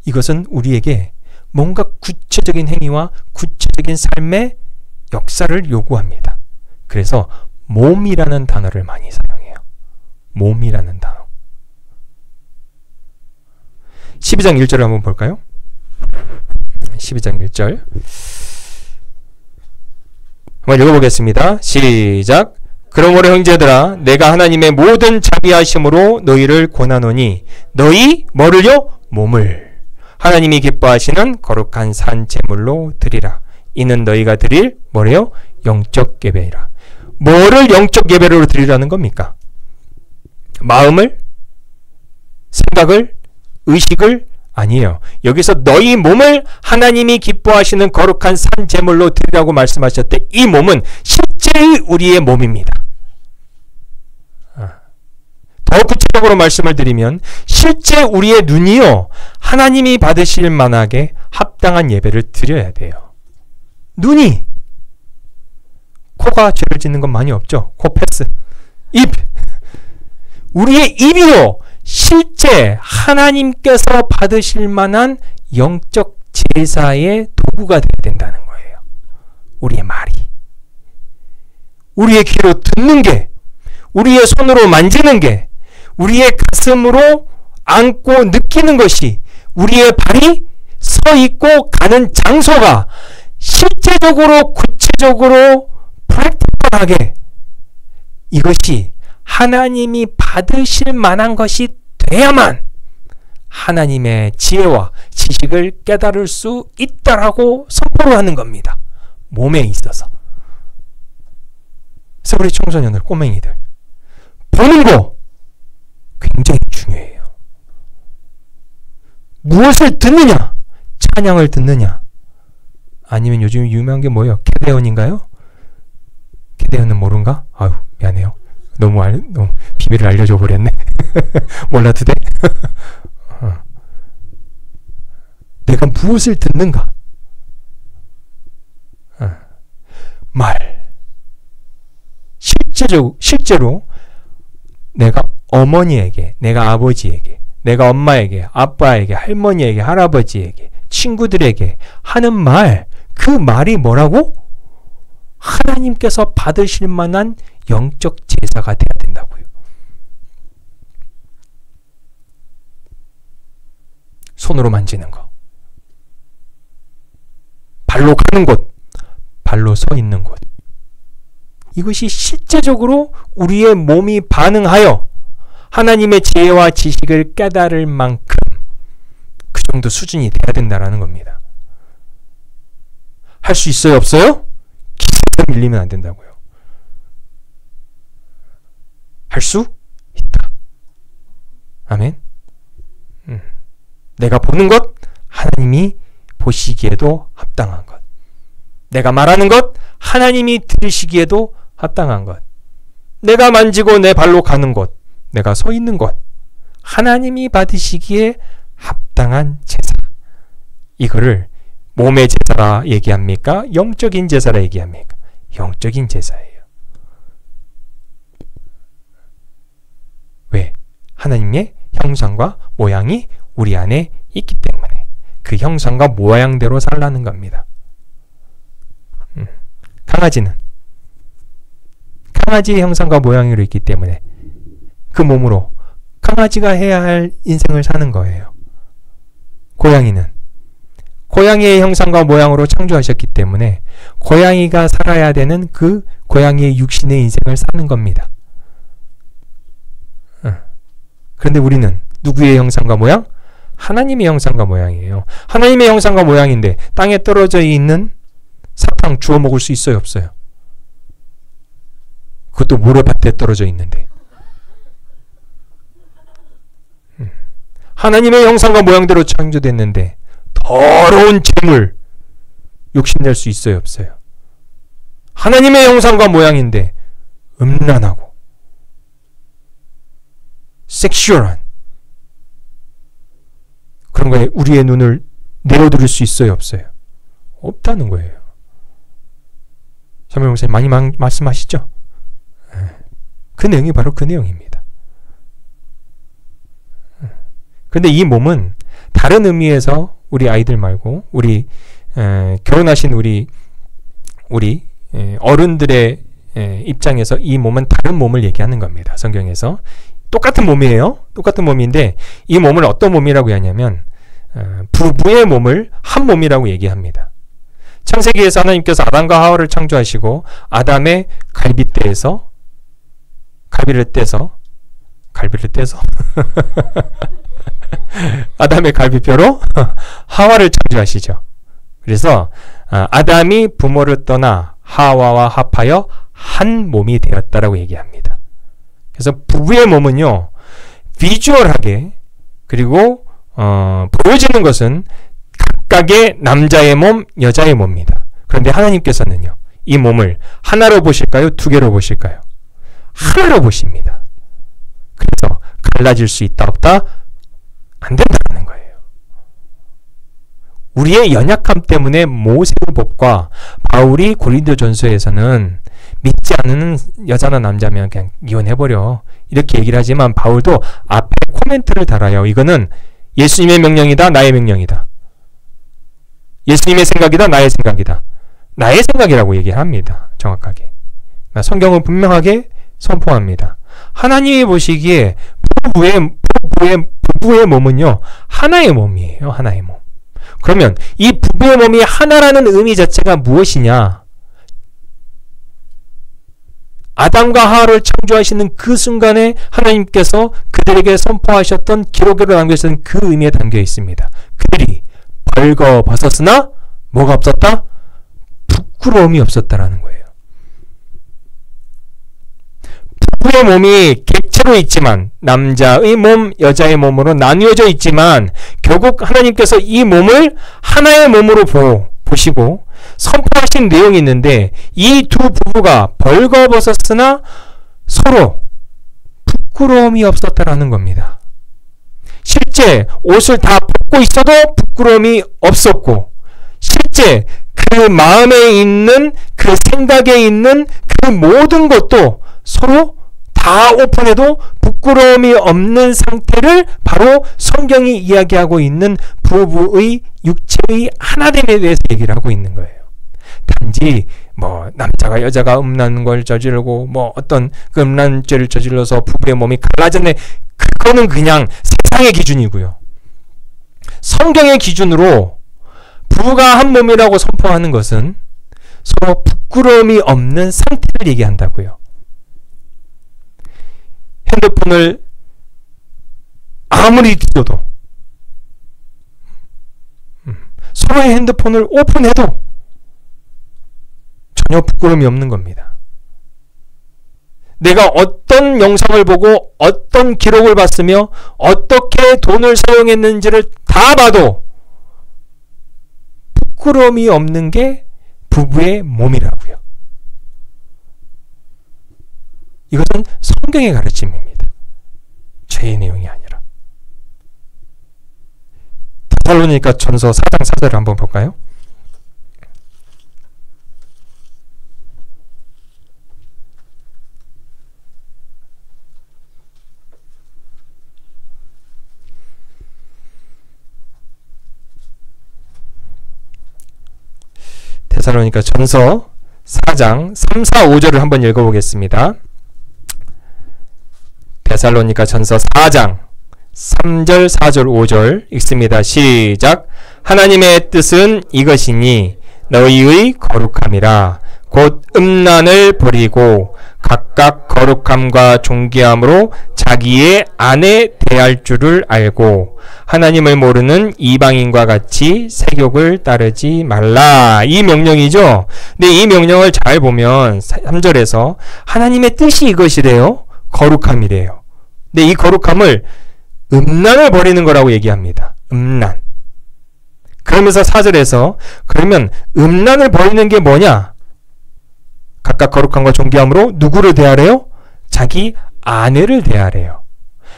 이것은 우리에게 뭔가 구체적인 행위와 구체적인 삶의 역사를 요구합니다. 그래서 몸이라는 단어를 많이 사용해요. 몸이라는 단어. 12장 1절을 한번 볼까요? 12장 1절 한번 읽어보겠습니다. 시작. 그러므로 형제들아 내가 하나님의 모든 자비하심으로 너희를 권하노니 너희 뭐를요? 몸을 하나님이 기뻐하시는 거룩한 산 제물로 드리라. 이는 너희가 드릴 뭐래요? 영적 예배이라. 뭐를 영적 예배로 드리라는 겁니까? 마음을? 생각을? 의식을? 아니에요. 여기서 너희 몸을 하나님이 기뻐하시는 거룩한 산 제물로 드리라고 말씀하셨대. 이 몸은 실제의 우리의 몸입니다. 더 구체적으로 말씀을 드리면 실제 우리의 눈이요 하나님이 받으실 만하게 합당한 예배를 드려야 돼요. 눈이 코가 죄를 짓는 건 많이 없죠. 코 패스. 입 우리의 입이요 실제 하나님께서 받으실 만한 영적 제사의 도구가 되어야 된다는 거예요. 우리의 말이 우리의 귀로 듣는 게 우리의 손으로 만지는 게 우리의 가슴으로 안고 느끼는 것이 우리의 발이 서 있고 가는 장소가 실제적으로 구체적으로 프랙티컬하게 이것이 하나님이 받으실 만한 것이 돼야만 하나님의 지혜와 지식을 깨달을 수 있다라고 선포를 하는 겁니다. 몸에 있어서. 그래서 우리 청소년들, 꼬맹이들 보는 거 굉장히 중요해요. 무엇을 듣느냐? 찬양을 듣느냐? 아니면 요즘 유명한 게 뭐예요? 게데온인가요? 게데온은 모른가? 아유 미안해요. 너무 비밀을 알려줘 버렸네. 몰라도 돼? 내가 무엇을 듣는가? 말. 실제로 내가 어머니에게, 내가 아버지에게, 내가 엄마에게, 아빠에게, 할머니에게, 할아버지에게, 친구들에게 하는 말, 그 말이 뭐라고? 하나님께서 받으실 만한 영적 제사가 돼야 된다고요. 손으로 만지는 거, 발로 가는 곳, 발로 서 있는 곳, 이것이 실제적으로 우리의 몸이 반응하여 하나님의 지혜와 지식을 깨달을 만큼 그 정도 수준이 돼야 된다는 겁니다. 할 수 있어요? 없어요? 기세에 밀리면 안 된다고요. 할 수 있다. 아멘. 내가 보는 것, 하나님이 보시기에도 합당한 것. 내가 말하는 것, 하나님이 들으시기에도 합당한 것. 내가 만지고 내 발로 가는 곳, 내가 서 있는 곳, 하나님이 받으시기에 합당한 제사. 이거를 몸의 제사라 얘기합니까? 영적인 제사라 얘기합니까? 영적인 제사예요. 왜? 하나님의 형상과 모양이 우리 안에 있기 때문에 그 형상과 모양대로 살라는 겁니다. 강아지는 강아지의 형상과 모양으로 있기 때문에 그 몸으로 강아지가 해야 할 인생을 사는 거예요. 고양이는 고양이의 형상과 모양으로 창조하셨기 때문에 고양이가 살아야 되는 그 고양이의 육신의 인생을 사는 겁니다. 그런데 우리는 누구의 형상과 모양? 하나님의 형상과 모양이에요. 하나님의 형상과 모양인데 땅에 떨어져 있는 사탕 주워 먹을 수 있어요? 없어요? 그것도 모래밭에 떨어져 있는데. 하나님의 형상과 모양대로 창조됐는데 더러운 재물 욕심낼 수 있어요? 없어요? 하나님의 형상과 모양인데 음란하고 섹슈얼한 그런 거에 우리의 눈을 내어드릴 수 있어요? 없어요? 없다는 거예요. 사무엘 목사님 많이 말씀하시죠? 그 내용이 바로 그 내용입니다. 그런데 이 몸은 다른 의미에서 우리 아이들 말고 우리 결혼하신 우리 어른들의 입장에서 이 몸은 다른 몸을 얘기하는 겁니다. 성경에서 똑같은 몸이에요. 똑같은 몸인데 이 몸을 어떤 몸이라고 하냐면 부부의 몸을 한 몸이라고 얘기합니다. 창세기에서 하나님께서 아담과 하와를 창조하시고 아담의 갈비를 떼서 아담의 갈비뼈로 하와를 창조하시죠. 그래서 아담이 부모를 떠나 하와와 합하여 한 몸이 되었다라고 얘기합니다. 그래서 부부의 몸은요, 비주얼하게 그리고 보여지는 것은 각각의 남자의 몸, 여자의 몸입니다. 그런데 하나님께서는요, 이 몸을 하나로 보실까요? 두 개로 보실까요? 하나로 보십니다. 그래서 갈라질 수 있다 없다? 안 된다는 거예요. 우리의 연약함 때문에 모세법과 바울이 고린도전서에서는 믿지 않는 여자나 남자면 그냥 이혼해버려 이렇게 얘기를 하지만 바울도 앞에 코멘트를 달아요. 이거는 예수님의 명령이다, 나의 명령이다. 예수님의 생각이다, 나의 생각이다. 나의 생각이라고 얘기를 합니다. 정확하게. 성경은 분명하게 선포합니다. 하나님이 보시기에 부부의 몸은요, 하나의 몸이에요. 하나의 몸. 그러면 이 부부의 몸이 하나라는 의미 자체가 무엇이냐? 아담과 하와를 창조하시는 그 순간에 하나님께서 그들에게 선포하셨던 기록으로 남겨주신 그 의미에 담겨 있습니다. 그들이 벌거벗었으나 뭐가 없었다? 부끄러움이 없었다라는 거예요. 부부의 몸이 객체로 있지만 남자의 몸, 여자의 몸으로 나뉘어져 있지만 결국 하나님께서 이 몸을 하나의 몸으로 보시고 선포하신 내용이 있는데 이 두 부부가 벌거벗었으나 서로 부끄러움이 없었다라는 겁니다. 실제 옷을 다 벗고 있어도 부끄러움이 없었고 실제 그 마음에 있는 그 생각에 있는 그 모든 것도 서로 다 오픈해도 부끄러움이 없는 상태를 바로 성경이 이야기하고 있는 부부의 육체의 하나됨에 대해서 얘기를 하고 있는 거예요. 단지 남자가 여자가 음란한 걸 저지르고 어떤 그 음란한 죄를 저질러서 부부의 몸이 갈라졌네, 그거는 그냥 세상의 기준이고요. 성경의 기준으로 부부가 한 몸이라고 선포하는 것은 서로 부끄러움이 없는 상태를 얘기한다고요. 핸드폰을 아무리 뒤져도 서로의 핸드폰을 오픈해도 전혀 부끄러움이 없는 겁니다. 내가 어떤 영상을 보고 어떤 기록을 봤으며 어떻게 돈을 사용했는지를 다 봐도 부끄러움이 없는 게 부부의 몸이라고요. 이것은 성경의 가르침입니다. 죄의 내용이 아니라. 데살로니가 전서 4장 4절을 한번 볼까요? 데살로니가 전서 4장 3, 4, 5절을 한번 읽어보겠습니다. 데살로니가 전서 4장 3절, 4절, 5절 읽습니다. 시작. 하나님의 뜻은 이것이니 너희의 거룩함이라. 곧 음란을 버리고 각각 거룩함과 존귀함으로 자기의 아내 대할 줄을 알고 하나님을 모르는 이방인과 같이 세욕을 따르지 말라. 이 명령이죠. 근데 이 명령을 잘 보면 3절에서 하나님의 뜻이 이것이래요. 거룩함이래요. 근데 이 거룩함을 음란을 버리는 거라고 얘기합니다. 음란. 그러면서 4절에서 그러면 음란을 버리는 게 뭐냐? 각각 거룩함과 존귀함으로 누구를 대하래요? 자기 아내를 대하래요.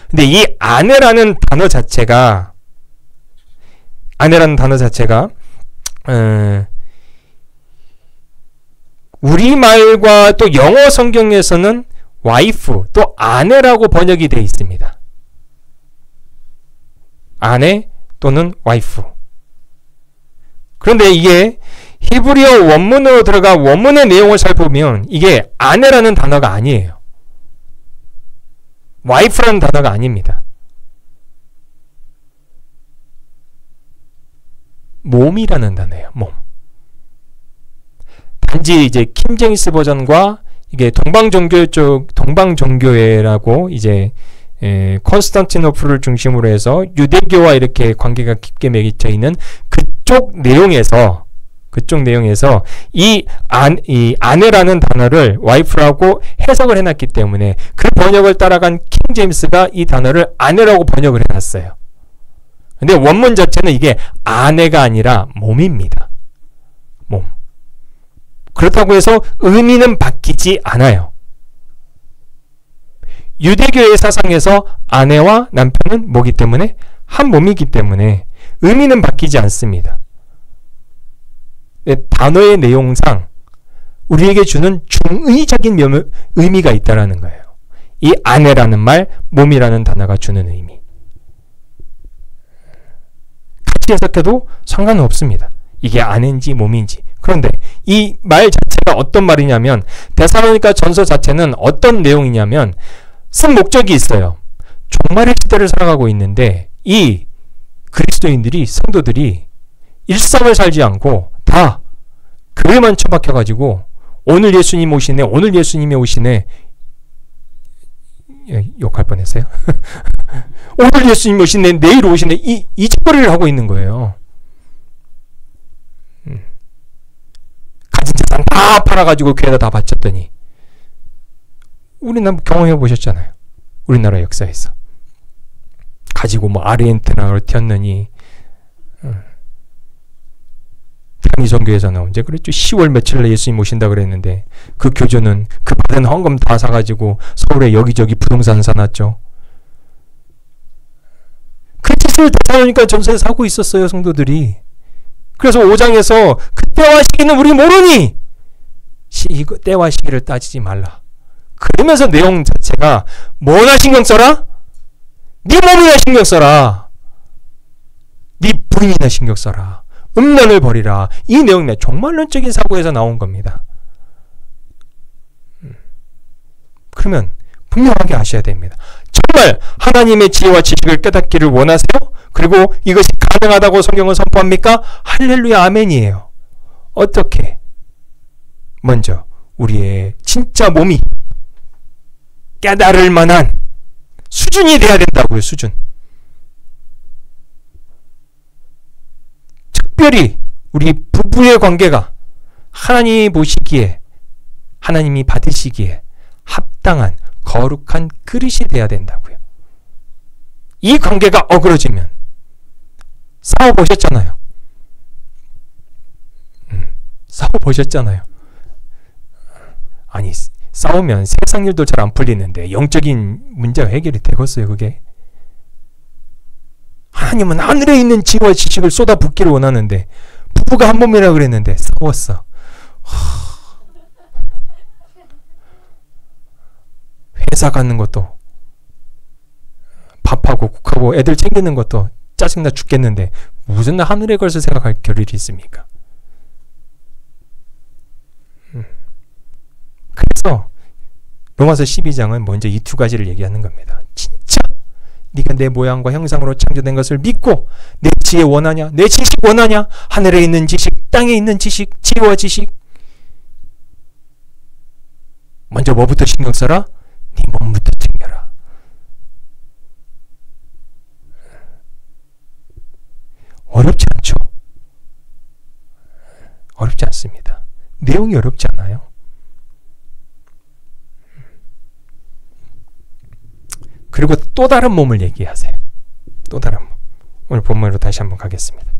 근데 이 아내라는 단어 자체가 우리말과 또 영어 성경에서는 와이프 또 아내라고 번역이 되어 있습니다. 아내 또는 와이프. 그런데 이게 히브리어 원문으로 들어가 원문의 내용을 살펴보면 이게 아내라는 단어가 아니에요. 와이프라는 단어가 아닙니다. 몸이라는 단어예요. 몸. 단지 이제 킹제임스 버전과 이게 동방종교회라고 이제 콘스탄티노플을 중심으로 해서 유대교와 이렇게 관계가 깊게 맺혀 있는 그쪽 내용에서 이 아내라는 단어를 와이프라고 해석을 해놨기 때문에 그 번역을 따라간 킹제임스가 이 단어를 아내라고 번역을 해놨어요. 근데 원문 자체는 이게 아내가 아니라 몸입니다. 몸. 그렇다고 해서 의미는 바뀌지 않아요. 유대교의 사상에서 아내와 남편은 뭐기 때문에? 한 몸이기 때문에 의미는 바뀌지 않습니다. 단어의 내용상 우리에게 주는 중의적인 의미가 있다는 거예요. 이 아내라는 말, 몸이라는 단어가 주는 의미. 같이 해석해도 상관은 없습니다. 이게 아내인지 몸인지. 그런데 이 말 자체가 어떤 말이냐면 데살로니가 전서 자체는 어떤 내용이냐면 쓴 목적이 있어요. 종말의 시대를 살아가고 있는데 이 그리스도인들이 성도들이 일상을 살지 않고 다 교회만 처박혀가지고 오늘 예수님 오시네, 오늘 예수님이 오시네. 욕할 뻔했어요. 오늘 예수님 오시네, 내일 오시네. 이 짓거리를 하고 있는 거예요. 가진 재산 다 팔아가지고 교회에다 다 바쳤더니 우리나라 경험해 보셨잖아요. 우리나라 역사에서 가지고 뭐 아르헨티나로 튀었느니 장미선교에서는 언제 그랬죠? 10월 며칠날 예수님 오신다 그랬는데 그 교주는 그 받은 헌금 다 사가지고 서울에 여기저기 부동산 사놨죠. 그 짓을 데살로니가 전서에서 하고 있었어요, 성도들이. 그래서 5장에서 그 때와 시기는 우리 모르니 때와 시기를 따지지 말라. 그러면서 내용 자체가 뭐나 신경 써라? 네 몸이나 신경 써라. 네 부인이나 신경 써라. 음란을 버리라. 이 내용이 종말론적인 사고에서 나온 겁니다. 그러면 분명하게 아셔야 됩니다. 정말 하나님의 지혜와 지식을 깨닫기를 원하세요? 그리고 이것이 가능하다고 성경은 선포합니까? 할렐루야 아멘이에요. 어떻게? 먼저 우리의 진짜 몸이 깨달을 만한 수준이 돼야 된다고요. 수준. 특별히 우리 부부의 관계가 하나님이 보시기에, 하나님이 받으시기에 합당한 거룩한 그릇이 돼야 된다고요. 이 관계가 어그러지면 싸워보셨잖아요. 싸워보셨잖아요. 아니 싸우면 세상 일도 잘 안 풀리는데 영적인 문제가 해결이 되겠어요. 그게. 하나님은 하늘에 있는 지혜와 지식을 쏟아붓기를 원하는데 부부가 한 몸이라 그랬는데 싸웠어. 회사 가는 것도 밥하고 국하고 애들 챙기는 것도 짜증나 죽겠는데 무슨 하늘의 것을 생각할 겨를이 있습니까? 그래서 로마서 12장은 먼저 이 두 가지를 얘기하는 겁니다. 진짜 네가 내 모양과 형상으로 창조된 것을 믿고 내 지혜 원하냐? 내 지식 원하냐? 하늘에 있는 지식, 땅에 있는 지식, 지혜와 지식. 먼저 뭐부터 신경 써라? 네 몸부터 챙겨라. 어렵지 않죠? 어렵지 않습니다. 내용이 어렵지 않아요. 그리고 또 다른 몸을 얘기하세요. 또 다른 몸. 오늘 본문으로 다시 한번 가겠습니다.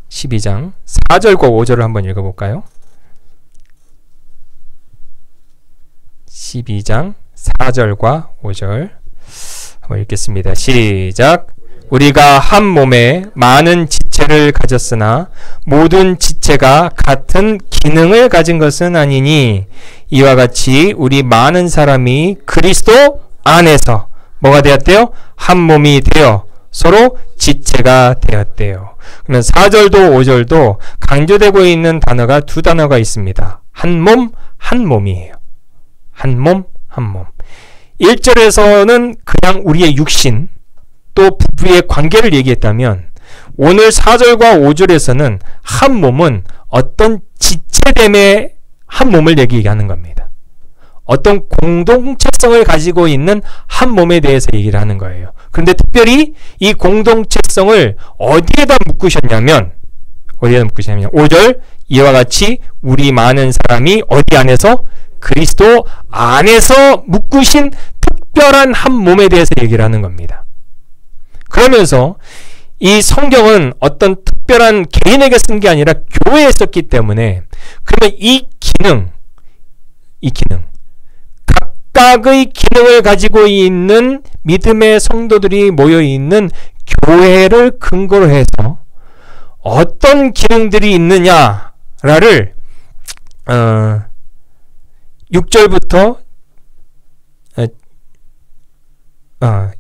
(12장) 4절과 5절을 한번 읽어볼까요? 12장 4절과 5절 한번 읽겠습니다. 시작! 우리가 한 몸에 많은 지체를 가졌으나 모든 지체가 같은 기능을 가진 것은 아니니 이와 같이 우리 많은 사람이 그리스도 안에서 뭐가 되었대요? 한 몸이 되어 서로 지체가 되었대요. 그러면 4절도 5절도 강조되고 있는 단어가 두 단어가 있습니다. 한 몸, 한 몸이에요. 한 몸, 한 몸. 1절에서는 그냥 우리의 육신, 또 부부의 관계를 얘기했다면 오늘 4절과 5절에서는 한 몸은 어떤 지체됨의 한 몸을 얘기하는 겁니다. 어떤 공동체성을 가지고 있는 한 몸에 대해서 얘기를 하는 거예요. 그런데 특별히 이 공동체성을 어디에다 묶으셨냐면 5절 이와 같이 우리 많은 사람이 어디 안에서? 그리스도 안에서 묶으신 특별한 한 몸에 대해서 얘기를 하는 겁니다. 그러면서 이 성경은 어떤 특별한 개인에게 쓴 게 아니라 교회에 썼기 때문에 그러면 이 기능 각각의 기능을 가지고 있는 믿음의 성도들이 모여있는 교회를 근거로 해서 어떤 기능들이 있느냐를 6절부터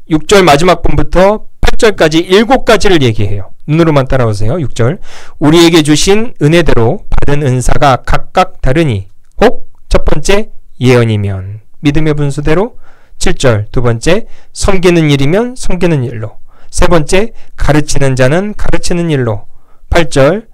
6절 마지막 분부터 8절까지 7가지를 얘기해요. 눈으로만 따라오세요. 6절 우리에게 주신 은혜대로 받은 은사가 각각 다르니 혹 첫 번째 예언이면 믿음의 분수대로 7절 두 번째 섬기는 일이면 섬기는 일로 세 번째 가르치는 자는 가르치는 일로 8절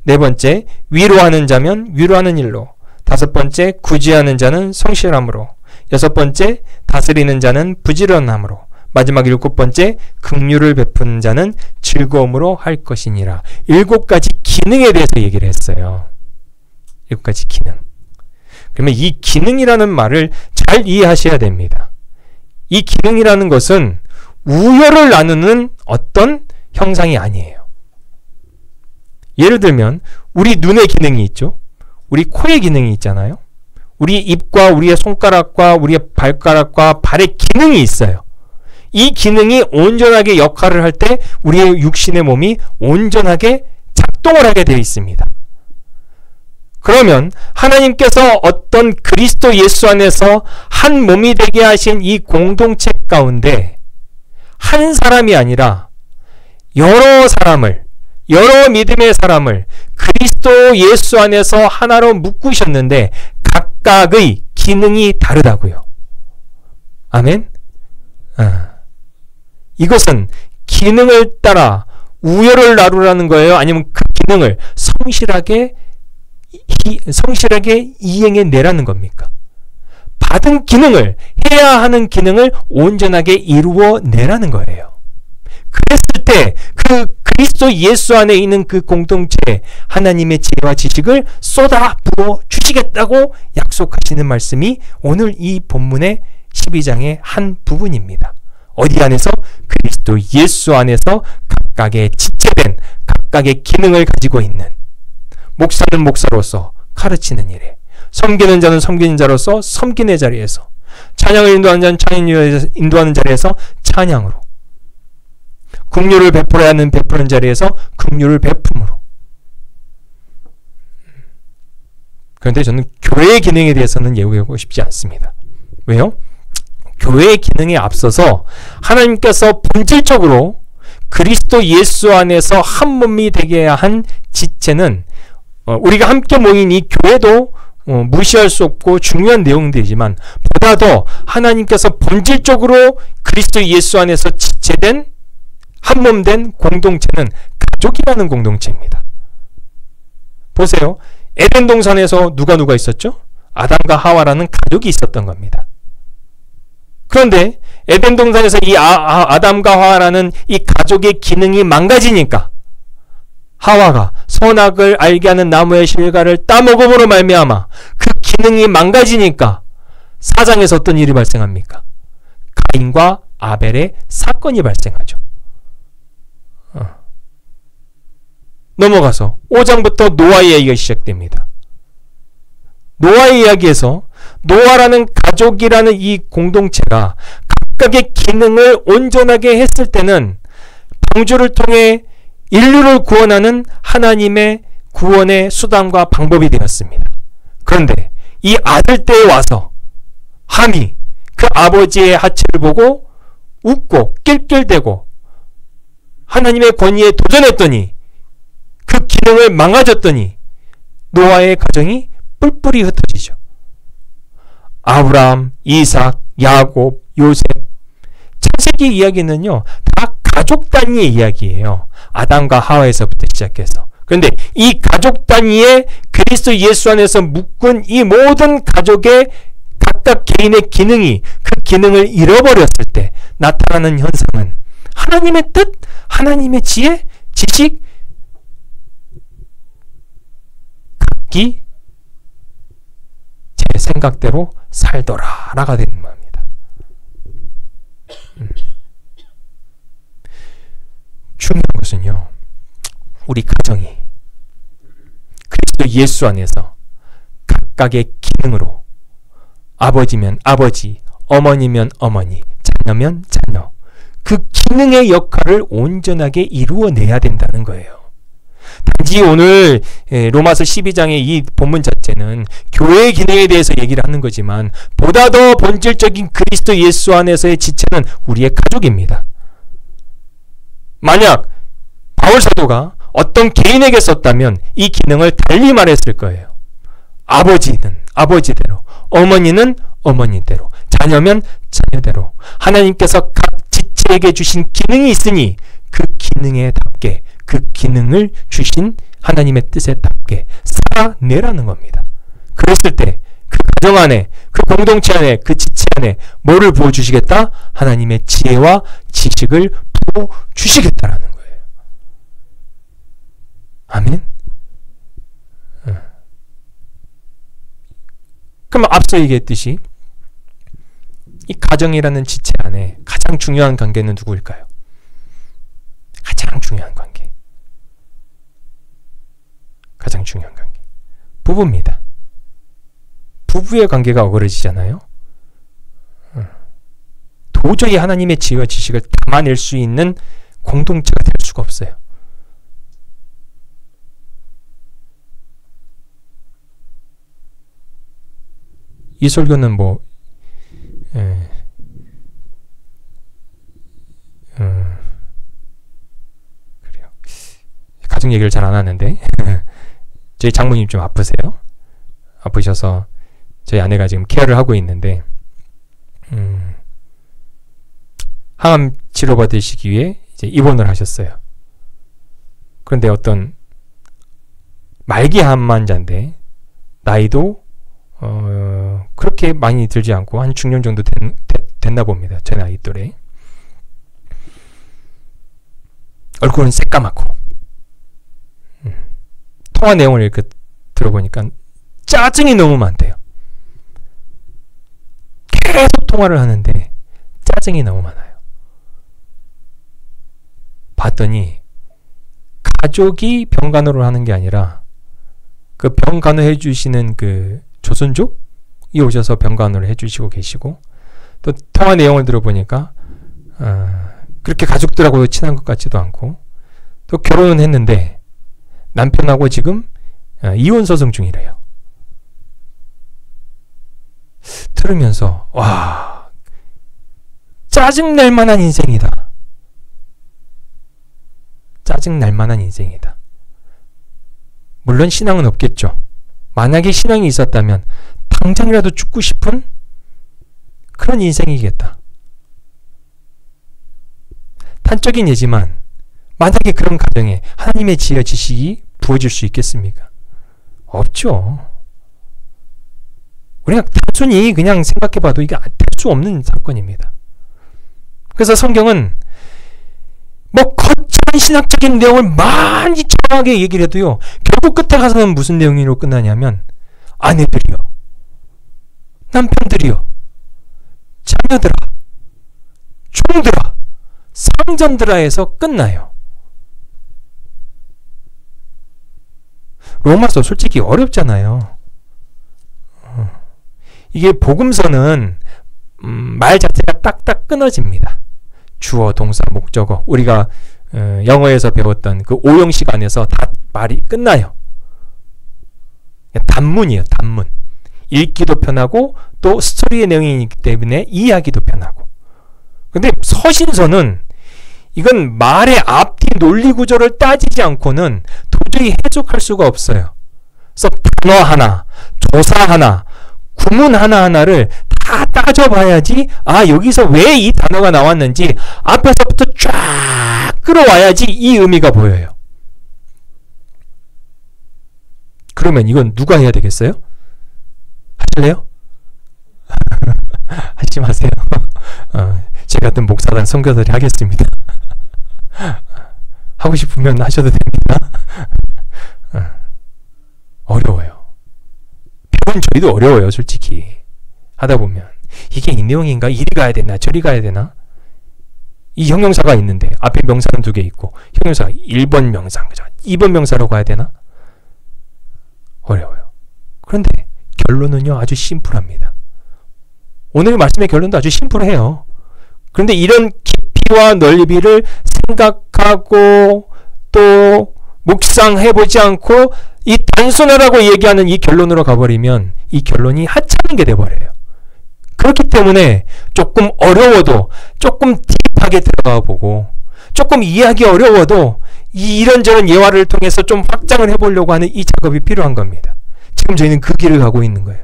네 번째 위로하는 자면 위로하는 일로 다섯 번째 구제하는 자는 성실함으로 여섯 번째 다스리는 자는 부지런함으로 마지막 7번째 긍휼을 베푸는 자는 즐거움으로 할 것이니라. 7가지 기능에 대해서 얘기를 했어요. 7가지 기능. 그러면 이 기능이라는 말을 잘 이해하셔야 됩니다. 이 기능이라는 것은 우열을 나누는 어떤 형상이 아니에요. 예를 들면 우리 눈의 기능이 있죠. 우리 코의 기능이 있잖아요. 우리 입과 우리의 손가락과 우리의 발가락과 발의 기능이 있어요. 이 기능이 온전하게 역할을 할 때 우리의 육신의 몸이 온전하게 작동을 하게 되어 있습니다. 그러면 하나님께서 어떤 그리스도 예수 안에서 한 몸이 되게 하신 이 공동체 가운데 한 사람이 아니라 여러 사람을, 여러 믿음의 사람을 그리스도 예수 안에서 하나로 묶으셨는데 각각의 기능이 다르다고요. 아멘? 이것은 기능을 따라 우열을 나누라는 거예요? 아니면 그 기능을 성실하게 이행해내라는 겁니까? 받은 기능을, 해야 하는 기능을 온전하게 이루어내라는 거예요. 그랬을 때 그 그리스도 예수 안에 있는 그 공동체에 하나님의 지혜와 지식을 쏟아 부어 주시겠다고 약속하시는 말씀이 오늘 이 본문의 12장의 한 부분입니다. 어디 안에서? 그리스도 예수 안에서 각각의 지체된 각각의 기능을 가지고 있는 목사는 목사로서 가르치는 일에, 섬기는 자는 섬기는 자로서 섬기는 자리에서, 찬양을 인도하는 자는 찬양을 인도하는 자리에서 찬양으로, 긍휼을 베풀어야 하는 베푸는 자리에서 긍휼을 베품으로. 그런데 저는 교회의 기능에 대해서는 얘기하고 싶지 않습니다. 왜요? 교회의 기능에 앞서서 하나님께서 본질적으로 그리스도 예수 안에서 한 몸이 되게 한 지체는 우리가 함께 모인 이 교회도 무시할 수 없고 중요한 내용들이지만 보다 더 하나님께서 본질적으로 그리스도 예수 안에서 지체된 한 몸 된 공동체는 가족이라는 공동체입니다. 보세요. 에덴 동산에서 누가 있었죠? 아담과 하와라는 가족이 있었던 겁니다. 그런데 에덴 동산에서 이 아담과 하와라는 이 가족의 기능이 망가지니까 하와가 선악을 알게 하는 나무의 실과를 따먹음으로 말미암아 그 기능이 망가지니까 사장에서 어떤 일이 발생합니까? 가인과 아벨의 사건이 발생하죠. 넘어가서 5장부터 노아의 이야기가 시작됩니다. 노아의 이야기에서 노아라는 가족이라는 이 공동체가 각각의 기능을 온전하게 했을 때는 방주를 통해 인류를 구원하는 하나님의 구원의 수단과 방법이 되었습니다. 그런데 이 아들 때에 와서 함이 그 아버지의 하체를 보고 웃고 낄낄대고 하나님의 권위에 도전했더니 그 기능을 망가졌더니 노아의 가정이 뿔뿔이 흩어지죠. 아브라함, 이삭, 야곱, 요셉. 창세기 이야기는요, 다 가족 단위의 이야기예요. 아담과 하와에서부터 시작해서. 그런데 이 가족 단위의 그리스도 예수 안에서 묶은 이 모든 가족의 각각 개인의 기능이 그 기능을 잃어버렸을 때 나타나는 현상은 하나님의 뜻, 하나님의 지혜, 지식, 각기 제 생각대로 살더라라가 되는 겁니다. 중요한 것은요, 우리 가정이 그리스도 예수 안에서 각각의 기능으로 아버지면 아버지, 어머니면 어머니, 자녀면 자녀, 그 기능의 역할을 온전하게 이루어내야 된다는 거예요. 단지 오늘 로마서 12장의 이 본문 자체는 교회의 기능에 대해서 얘기를 하는 거지만 보다 더 본질적인 그리스도 예수 안에서의 지체는 우리의 가족입니다. 만약 바울 사도가 어떤 개인에게 썼다면 이 기능을 달리 말했을 거예요. 아버지는 아버지대로, 어머니는 어머니대로, 자녀면 자녀대로 하나님께서 각 지체에게 주신 기능이 있으니 그 기능에 답게, 그 기능을 주신 하나님의 뜻에 답게 살아내라는 겁니다. 그랬을 때 그 가정 안에, 그 공동체 안에, 그 지체 안에 뭐를 부어주시겠다? 하나님의 지혜와 지식을 부어주시겠다라는 거예요. 아멘? 그럼 앞서 얘기했듯이 이 가정이라는 지체 안에 가장 중요한 관계는 누구일까요? 가장 중요한 관계. 가장 중요한 관계. 부부입니다. 부부의 관계가 어그러지잖아요. 도저히 하나님의 지혜와 지식을 담아낼 수 있는 공동체가 될 수가 없어요. 이 설교는 뭐 그래요. 가정 얘기를 잘 안 하는데 저희 장모님 좀 아프세요. 아프셔서 저희 아내가 지금 케어를 하고 있는데 항암 치료 받으시기 위해 이제 입원을 하셨어요. 그런데 어떤 말기 암 환자인데 나이도 그렇게 많이 들지 않고 한 중년 정도 됐나 봅니다. 제 나이 또래. 얼굴은 새까맣고 통화 내용을 이렇게 들어보니까 짜증이 너무 많대요. 계속 통화를 하는데 짜증이 너무 많아요. 봤더니 가족이 병간호를 하는 게 아니라 그 병간호 해주시는 그 조선족이 오셔서 병간호를 해주시고 계시고, 또 통화 내용을 들어보니까 그렇게 가족들하고 친한 것 같지도 않고, 또 결혼은 했는데 남편하고 지금 이혼 소송 중이래요. 들으면서 와, 짜증날 만한 인생이다. 짜증날 만한 인생이다. 물론 신앙은 없겠죠. 만약에 신앙이 있었다면 당장이라도 죽고 싶은 그런 인생이겠다. 단적인 예지만 만약에 그런 가정에 하나님의 지혜와 지식이 부어질 수 있겠습니까? 없죠. 우리가 단순히 그냥 생각해봐도 이게 될 수 없는 사건입니다. 그래서 성경은 뭐 거창한 신학적인 내용을 많이 장하게 얘기를 해도요, 결국 끝에 가서는 무슨 내용으로 끝나냐면 아내들이요, 남편들이요, 자녀들아, 종들아, 상전들아에서 끝나요. 로마서 솔직히 어렵잖아요. 이게 복음서는 말 자체가 딱딱 끊어집니다. 주어, 동사, 목적어. 우리가 영어에서 배웠던 그 오형식 안에서 다 말이 끝나요. 단문이에요. 단문. 읽기도 편하고 또 스토리의 내용이기 때문에 이해하기도 편하고. 근데 서신서는 이건 말의 앞뒤 논리 구조를 따지지 않고는 도저히 해석할 수가 없어요. 그래서 단어 하나, 조사 하나, 구문 하나하나를 다 따져봐야지 여기서 왜 이 단어가 나왔는지 앞에서부터 쫙 끌어와야지 이 의미가 보여요. 그러면 이건 누가 해야 되겠어요? 하실래요? 하지 마세요. 제 같은 목사단 선교사들이 하겠습니다. 하고 싶으면 하셔도 됩니다. 어려워요. 배운 저희도 어려워요, 솔직히. 하다 보면 이게 이 내용인가? 이리 가야 되나? 저리 가야 되나? 이 형용사가 있는데 앞에 명사는 2개 있고 형용사가 1번 명사, 2번 명사로 가야 되나? 어려워요. 그런데 결론은요, 아주 심플합니다. 오늘 말씀의 결론도 아주 심플해요. 그런데 이런 깊이와 넓이를 생각하고 또 묵상해보지 않고 이 단순하다고 얘기하는 이 결론으로 가버리면 이 결론이 하찮은 게 돼버려요. 그렇기 때문에 조금 어려워도 조금 딥하게 들어가 보고 조금 이해하기 어려워도 이런저런 예화를 통해서 좀 확장을 해보려고 하는 이 작업이 필요한 겁니다. 지금 저희는 그 길을 가고 있는 거예요.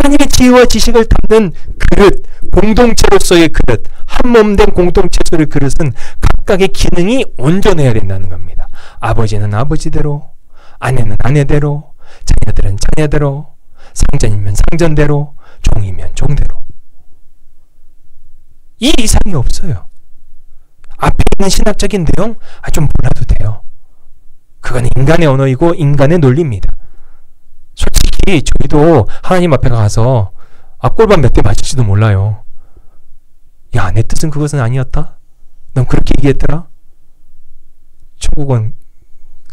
하나님의 지혜와 지식을 담는 그릇, 공동체로서의 그릇, 한몸된 공동체로서의 그릇은 각각의 기능이 온전해야 된다는 겁니다. 아버지는 아버지대로, 아내는 아내대로, 자녀들은 자녀대로, 상전이면 상전대로, 종이면 종대로. 이 이상이 없어요. 앞에 있는 신학적인 내용 좀 몰라도 돼요. 그건 인간의 언어이고 인간의 논리입니다. 솔직히 저희도 하나님 앞에 가서 꼴밥 몇 대 맞을지도 몰라요. 야, 내 뜻은 그것은 아니었다? 넌 그렇게 얘기했더라? 천국은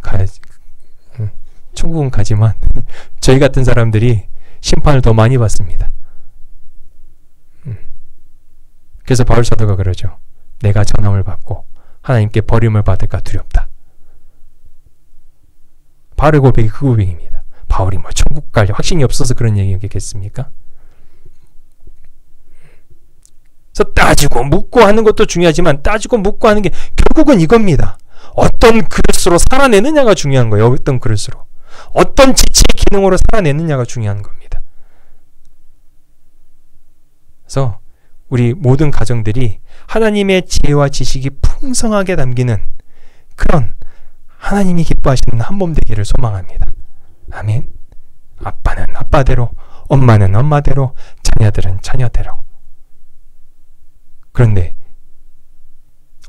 가야지. 천국은 가지만 저희 같은 사람들이 심판을 더 많이 받습니다. 그래서 바울 사도가 그러죠. 내가 전함을 받고 하나님께 버림을 받을까 두렵다. 바울의 고백이 그 고백입니다. 바울이 천국 갈 확신이 없어서 그런 얘기겠습니까? 그래서 따지고 묻고 하는 것도 중요하지만 따지고 묻고 하는 게 결국은 이겁니다. 어떤 그릇으로 살아내느냐가 중요한 거예요. 어떤 그릇으로. 어떤 지체의 기능으로 살아내느냐가 중요한 겁니다. 그래서 우리 모든 가정들이 하나님의 지혜와 지식이 풍성하게 담기는 그런 하나님이 기뻐하시는 한몸 되기를 소망합니다. 아멘. 아빠는 아빠대로, 엄마는 엄마대로, 자녀들은 자녀대로. 그런데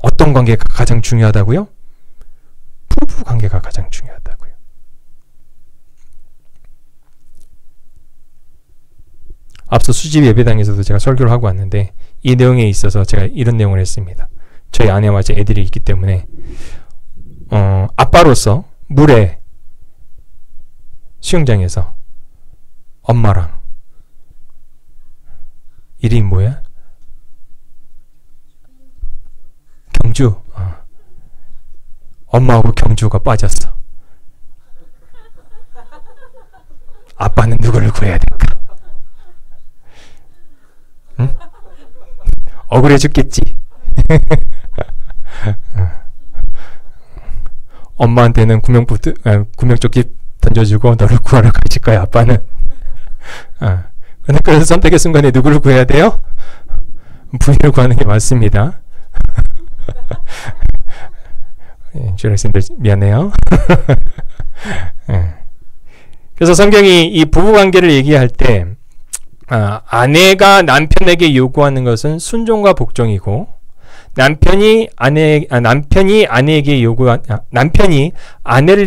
어떤 관계가 가장 중요하다고요? 부부 관계가 가장 중요하다고요. 앞서 수집 예배당에서도 제가 설교를 하고 왔는데 이 내용에 있어서 제가 이런 내용을 했습니다. 저희 아내와 제 애들이 있기 때문에 아빠로서 물에 수영장에서 엄마랑 이름이 뭐야? 경주. 엄마하고 경주가 빠졌어. 아빠는 누구를 구해야 될까? 응? 억울해 죽겠지. 엄마한테는 구명조끼 던져주고 너를 구하러 가실 거야, 아빠는. 근데 그래서 선택의 순간에 누구를 구해야 돼요? 부인을 구하는 게 맞습니다. 주일학생들 미안해요. 그래서 성경이 이 부부관계를 얘기할 때 아내가 남편에게 요구하는 것은 순종과 복종이고 남편이 아내를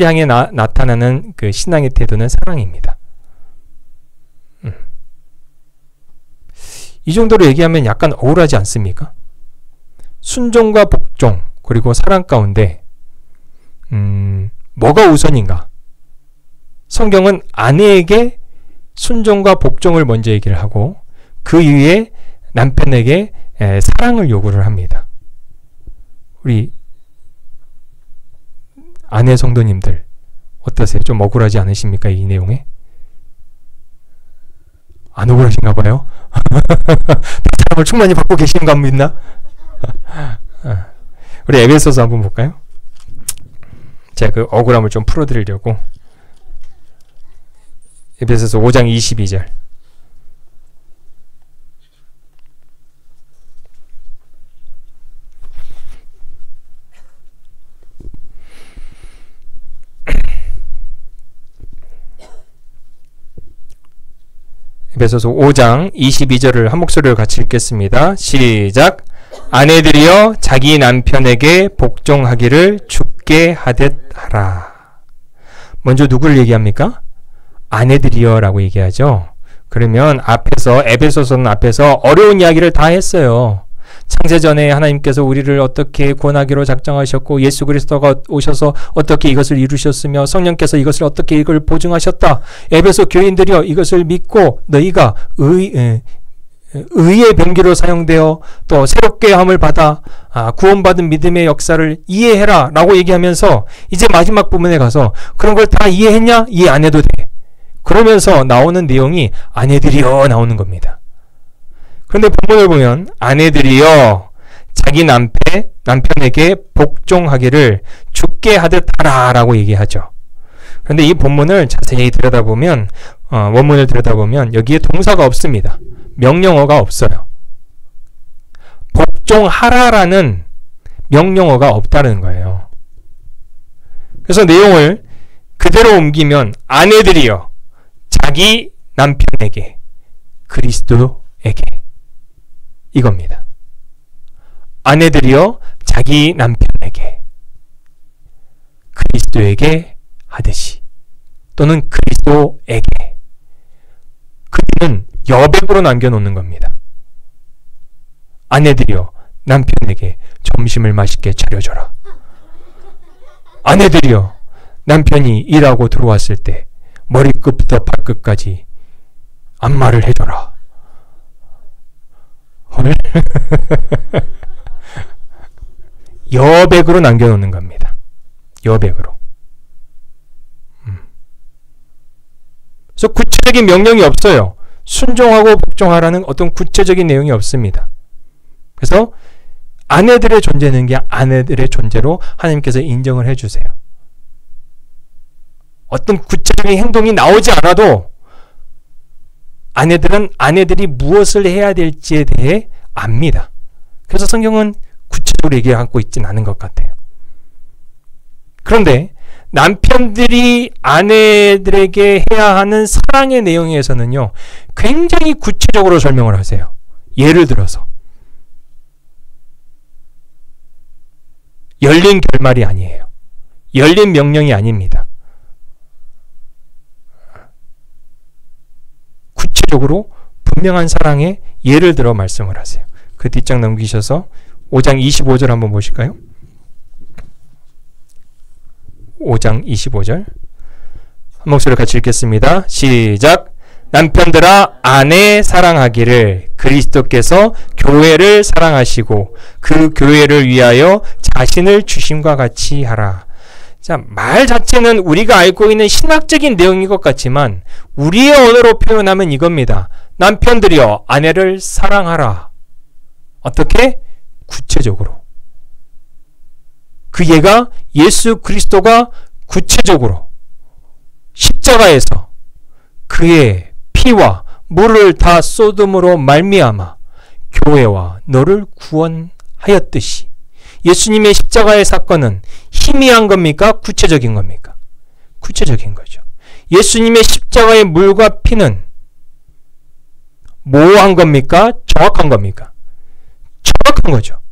향해 나타나는 그 신앙의 태도는 사랑입니다. 이 정도로 얘기하면 약간 억울하지 않습니까? 순종과 복종 그리고 사랑 가운데 뭐가 우선인가? 성경은 아내에게 순종과 복종을 먼저 얘기를 하고 그 이후에 남편에게 사랑을 요구를 합니다. 우리 아내 성도님들 어떠세요? 좀 억울하지 않으십니까? 이 내용에? 안 억울하신가 봐요? 사랑을 충만히 받고 계시는가 믿나? 우리 에베소서 한번 볼까요? 제가 그 억울함을 좀 풀어드리려고. 에베소서 5장 22절. 에베소서 5장 22절을 한 목소리로 같이 읽겠습니다. 시작. 아내들이여 자기 남편에게 복종하기를 주께 하듯 하라. 먼저 누구를 얘기합니까? 아내들이여 라고 얘기하죠. 그러면 앞에서 에베소서는 앞에서 어려운 이야기를 다 했어요. 창세전에 하나님께서 우리를 어떻게 구원하기로 작정하셨고 예수 그리스도가 오셔서 어떻게 이것을 이루셨으며 성령께서 이것을 어떻게 이걸 보증하셨다. 에베소 교인들이여 이것을 믿고 너희가 의의 병기로 사용되어 또 새롭게 함을 받아 구원받은 믿음의 역사를 이해해라 라고 얘기하면서 이제 마지막 부분에 가서 그런 걸 다 이해했냐? 이해 안 해도 돼. 그러면서 나오는 내용이 아내들이여 나오는 겁니다. 그런데 본문을 보면 아내들이여 자기 남편에게 복종하기를 주께 하듯 하라 라고 얘기하죠. 그런데 이 본문을 자세히 들여다보면 원문을 들여다보면 여기에 동사가 없습니다. 명령어가 없어요. 복종하라라는 명령어가 없다는 거예요. 그래서 내용을 그대로 옮기면 아내들이여 자기 남편에게 그리스도에게 이겁니다. 아내들이여 자기 남편에게 그리스도에게 하듯이 또는 그리스도에게 그리는 여백으로 남겨놓는 겁니다. 아내들이여 남편에게 점심을 맛있게 차려줘라. 아내들이여 남편이 일하고 들어왔을 때 머리끝부터 발끝까지 안마를 해줘라. 여백으로 남겨놓는 겁니다. 여백으로. 그래서 구체적인 명령이 없어요. 순종하고 복종하라는 어떤 구체적인 내용이 없습니다. 그래서 아내들의 존재는 그냥 아내들의 존재로 하나님께서 인정을 해주세요. 어떤 구체적인 행동이 나오지 않아도 아내들은 아내들이 무엇을 해야 될지에 대해 압니다. 그래서 성경은 구체적으로 얘기하고 있지는 않은 것 같아요. 그런데 남편들이 아내들에게 해야 하는 사랑의 내용에서는요, 굉장히 구체적으로 설명을 하세요. 예를 들어서 열린 결말이 아니에요. 열린 명령이 아닙니다. 구체적으로 분명한 사랑의 예를 들어 말씀을 하세요. 그 뒷장 넘기셔서 5장 25절 한번 보실까요? 5장 25절 한 목소리로 같이 읽겠습니다. 시작. 남편들아 아내 사랑하기를 그리스도께서 교회를 사랑하시고 그 교회를 위하여 자신을 주심과 같이 하라. 자, 말 자체는 우리가 알고 있는 신학적인 내용인 것 같지만 우리의 언어로 표현하면 이겁니다. 남편들이여 아내를 사랑하라. 어떻게? 구체적으로. 그 예가 예수 그리스도가 구체적으로 십자가에서 그의 피와 물을 다 쏟음으로 말미암아 교회와 너를 구원하였듯이 예수님의 십자가의 사건은 희미한 겁니까? 구체적인 겁니까? 구체적인 거죠. 예수님의 십자가의 물과 피는 모호한 겁니까? 정확한 겁니까? 정확한 거죠.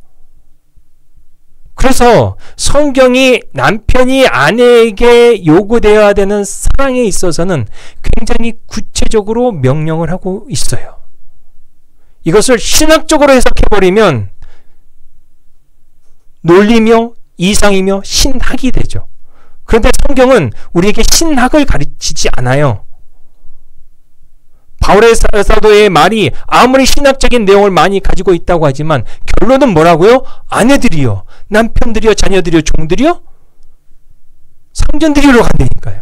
그래서 성경이 남편이 아내에게 요구되어야 되는 사랑에 있어서는 굉장히 구체적으로 명령을 하고 있어요. 이것을 신학적으로 해석해버리면 논리며 이상이며 신학이 되죠. 그런데 성경은 우리에게 신학을 가르치지 않아요. 바울의 사도의 말이 아무리 신학적인 내용을 많이 가지고 있다고 하지만 결론은 뭐라고요? 아내들이요, 남편들이요, 자녀들이요, 종들이요? 상전들이로 간다니까요.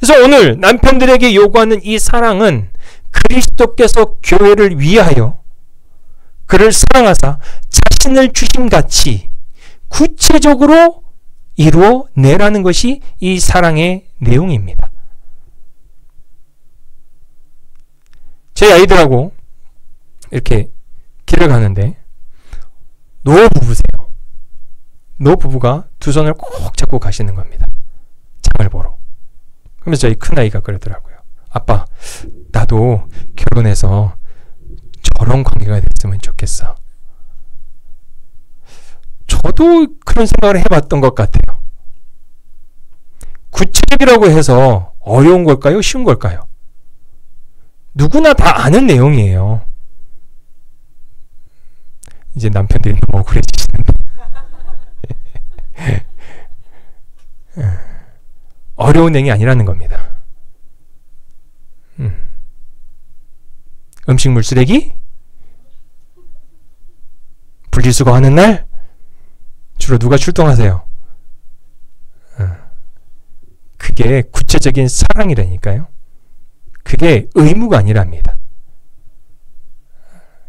그래서 오늘 남편들에게 요구하는 이 사랑은 그리스도께서 교회를 위하여 그를 사랑하사 자신을 주심같이 구체적으로 이루어내라는 것이 이 사랑의 내용입니다. 제 아이들하고 이렇게 길을 가는데 노부부세요. 노부부가 두 손을 꼭 잡고 가시는 겁니다. 장을 보러. 그러면서 저희 큰아이가 그러더라고요. 아빠, 나도 결혼해서 저런 관계가 됐으면 좋겠어. 저도 그런 생각을 해봤던 것 같아요. 구체적이라고 해서 어려운 걸까요? 쉬운 걸까요? 누구나 다 아는 내용이에요. 이제 남편들이 너무 억울해지시는데 어려운 내용이 아니라는 겁니다. 음식물 쓰레기? 분리수거하는 날? 주로 누가 출동하세요? 그게 구체적인 사랑이라니까요. 그게 의무가 아니랍니다.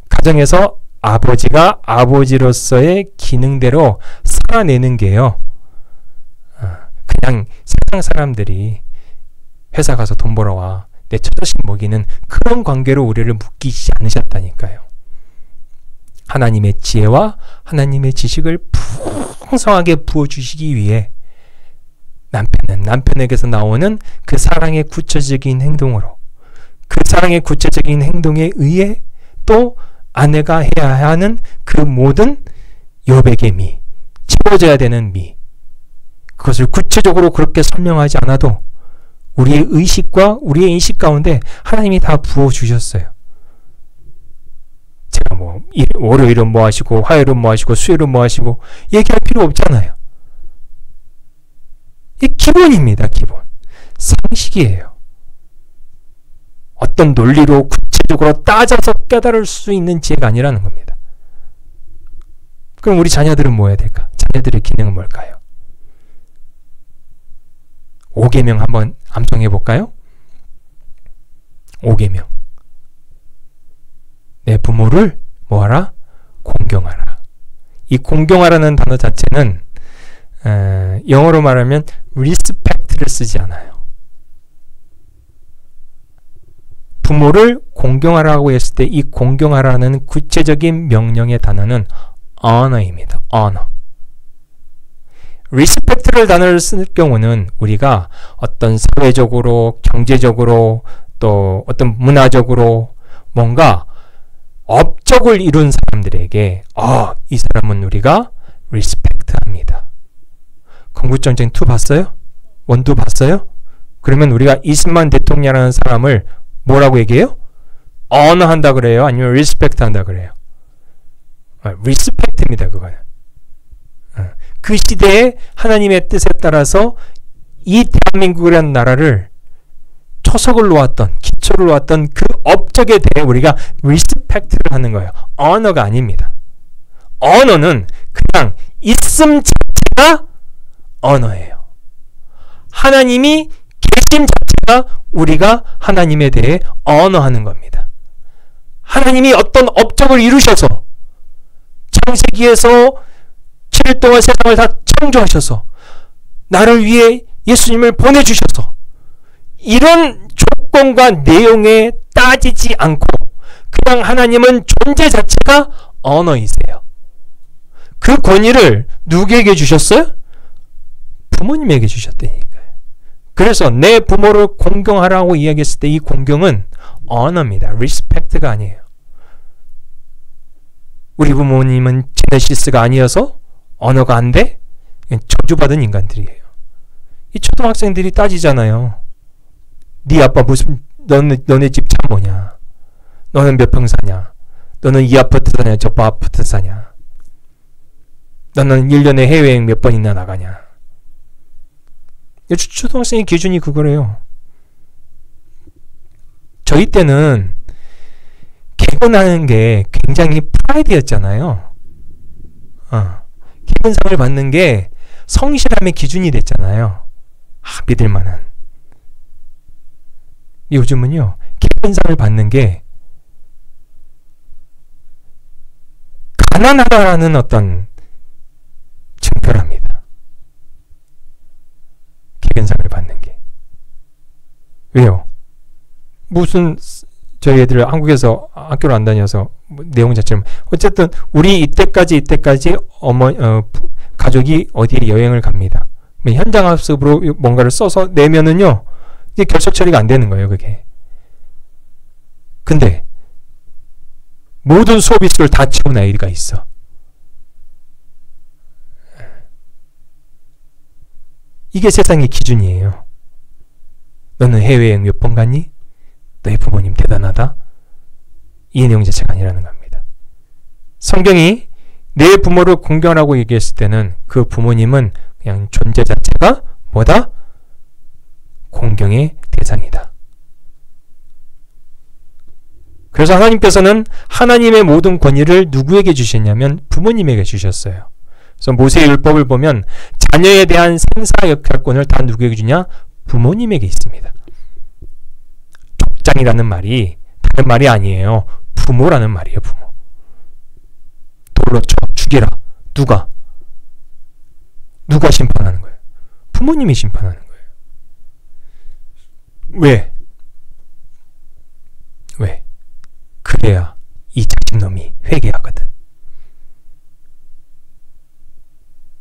가정에서 아버지가 아버지로서의 기능대로 살아내는 게요. 그냥 세상 사람들이 회사 가서 돈 벌어와 내 처자식 먹이는 그런 관계로 우리를 묶이지 않으셨다니까요. 하나님의 지혜와 하나님의 지식을 풍성하게 부어주시기 위해 남편은 남편에게서 나오는 그 사랑의 구체적인 행동으로, 그 사랑의 구체적인 행동에 의해 또 아내가 해야 하는 그 모든 여백의 미, 채워져야 되는 미, 그것을 구체적으로 그렇게 설명하지 않아도 우리의 의식과 우리의 인식 가운데 하나님이 다 부어주셨어요. 제가 뭐 월요일은 뭐 하시고 화요일은 뭐 하시고 수요일은 뭐 하시고 얘기할 필요 없잖아요. 이 기본입니다. 기본. 상식이에요. 어떤 논리로 구체적으로 따져서 깨달을 수 있는 지혜가 아니라는 겁니다. 그럼 우리 자녀들은 뭐 해야 될까? 자녀들의 기능은 뭘까요? 5계명 한번 암송해 볼까요? 5계명. 내 부모를 뭐하라? 공경하라. 이 공경하라는 단어 자체는 영어로 말하면 respect를 쓰지 않아요. 부모를 공경하라고 했을 때 이 공경하라는 구체적인 명령의 단어는 honor입니다. honor. respect를 단어를 쓸 경우는 우리가 어떤 사회적으로, 경제적으로, 또 어떤 문화적으로 뭔가 업적을 이룬 사람들에게 이 사람은 우리가 리스펙트합니다. 건국전쟁 2 봤어요? 1, 2 봤어요? 그러면 우리가 이승만 대통령이라는 사람을 뭐라고 얘기해요? 언어한다 그래요? 아니면 리스펙트 한다 그래요? 리스펙트입니다. 그거는. 그 시대에 하나님의 뜻에 따라서 이 대한민국이라는 나라를 초석을 놓았던, 기초를 놓았던 그 업적에 대해 우리가 리스펙트를 하는 거예요. 언어가 아닙니다. 언어는 그냥 있음 자체가 언어예요. 하나님이 계심 자체가 우리가 하나님에 대해 언어하는 겁니다. 하나님이 어떤 업적을 이루셔서 창세기에서 7일 동안 세상을 다 창조하셔서 나를 위해 예수님을 보내주셔서 이런 조건과 내용에 따지지 않고 그냥 하나님은 존재 자체가 언어이세요. 그 권위를 누구에게 주셨어요? 부모님에게 주셨다니까요. 그래서 내 부모를 공경하라고 이야기했을 때 이 공경은 언어입니다. 리스펙트가 아니에요. 우리 부모님은 제네시스가 아니어서 언어가 안 돼? 저주받은 인간들이에요. 이 초등학생들이 따지잖아요. 네 아빠 너네 집 차 뭐냐? 너는 몇 평 사냐? 너는 이 아파트 사냐? 저 아파트 사냐? 너는 1년에 해외여행 몇 번이나 나가냐? 초등학생의 기준이 그거래요. 저희 때는 개근하는 게 굉장히 프라이드였잖아요. 개근상을 받는 게 성실함의 기준이 됐잖아요. 믿을만한. 요즘은요, 개근상을 받는 게 가난하다라는 어떤 증표랍니다. 기근상을 받는 게. 왜요? 무슨 저희 애들 한국에서 학교를 안 다녀서 내용 자체는 어쨌든 우리 이때까지 가족이 어디에 여행을 갑니다. 현장 학습으로 뭔가를 써서 내면은요 이게 결석 처리가 안 되는 거예요. 그게. 근데 모든 수업일수를 다 채운 아이가 있어. 이게 세상의 기준이에요. 너는 해외여행 몇 번 갔니? 너의 부모님 대단하다. 이 내용 자체가 아니라는 겁니다. 성경이 내 부모를 공경하라고 얘기했을 때는 그 부모님은 그냥 존재 자체가 뭐다? 공경의 대상이다. 그래서 하나님께서는 하나님의 모든 권위를 누구에게 주셨냐면 부모님에게 주셨어요. 그래서 모세의 율법을 보면 자녀에 대한 생사 역할권을 다 누구에게 주냐? 부모님에게 있습니다. 족장이라는 말이 다른 말이 아니에요. 부모라는 말이에요. 부모. 돌로 쳐 죽여라. 누가 심판하는 거예요? 부모님이 심판하는 거예요. 왜? 그래야 이 자식놈이 회개하거든.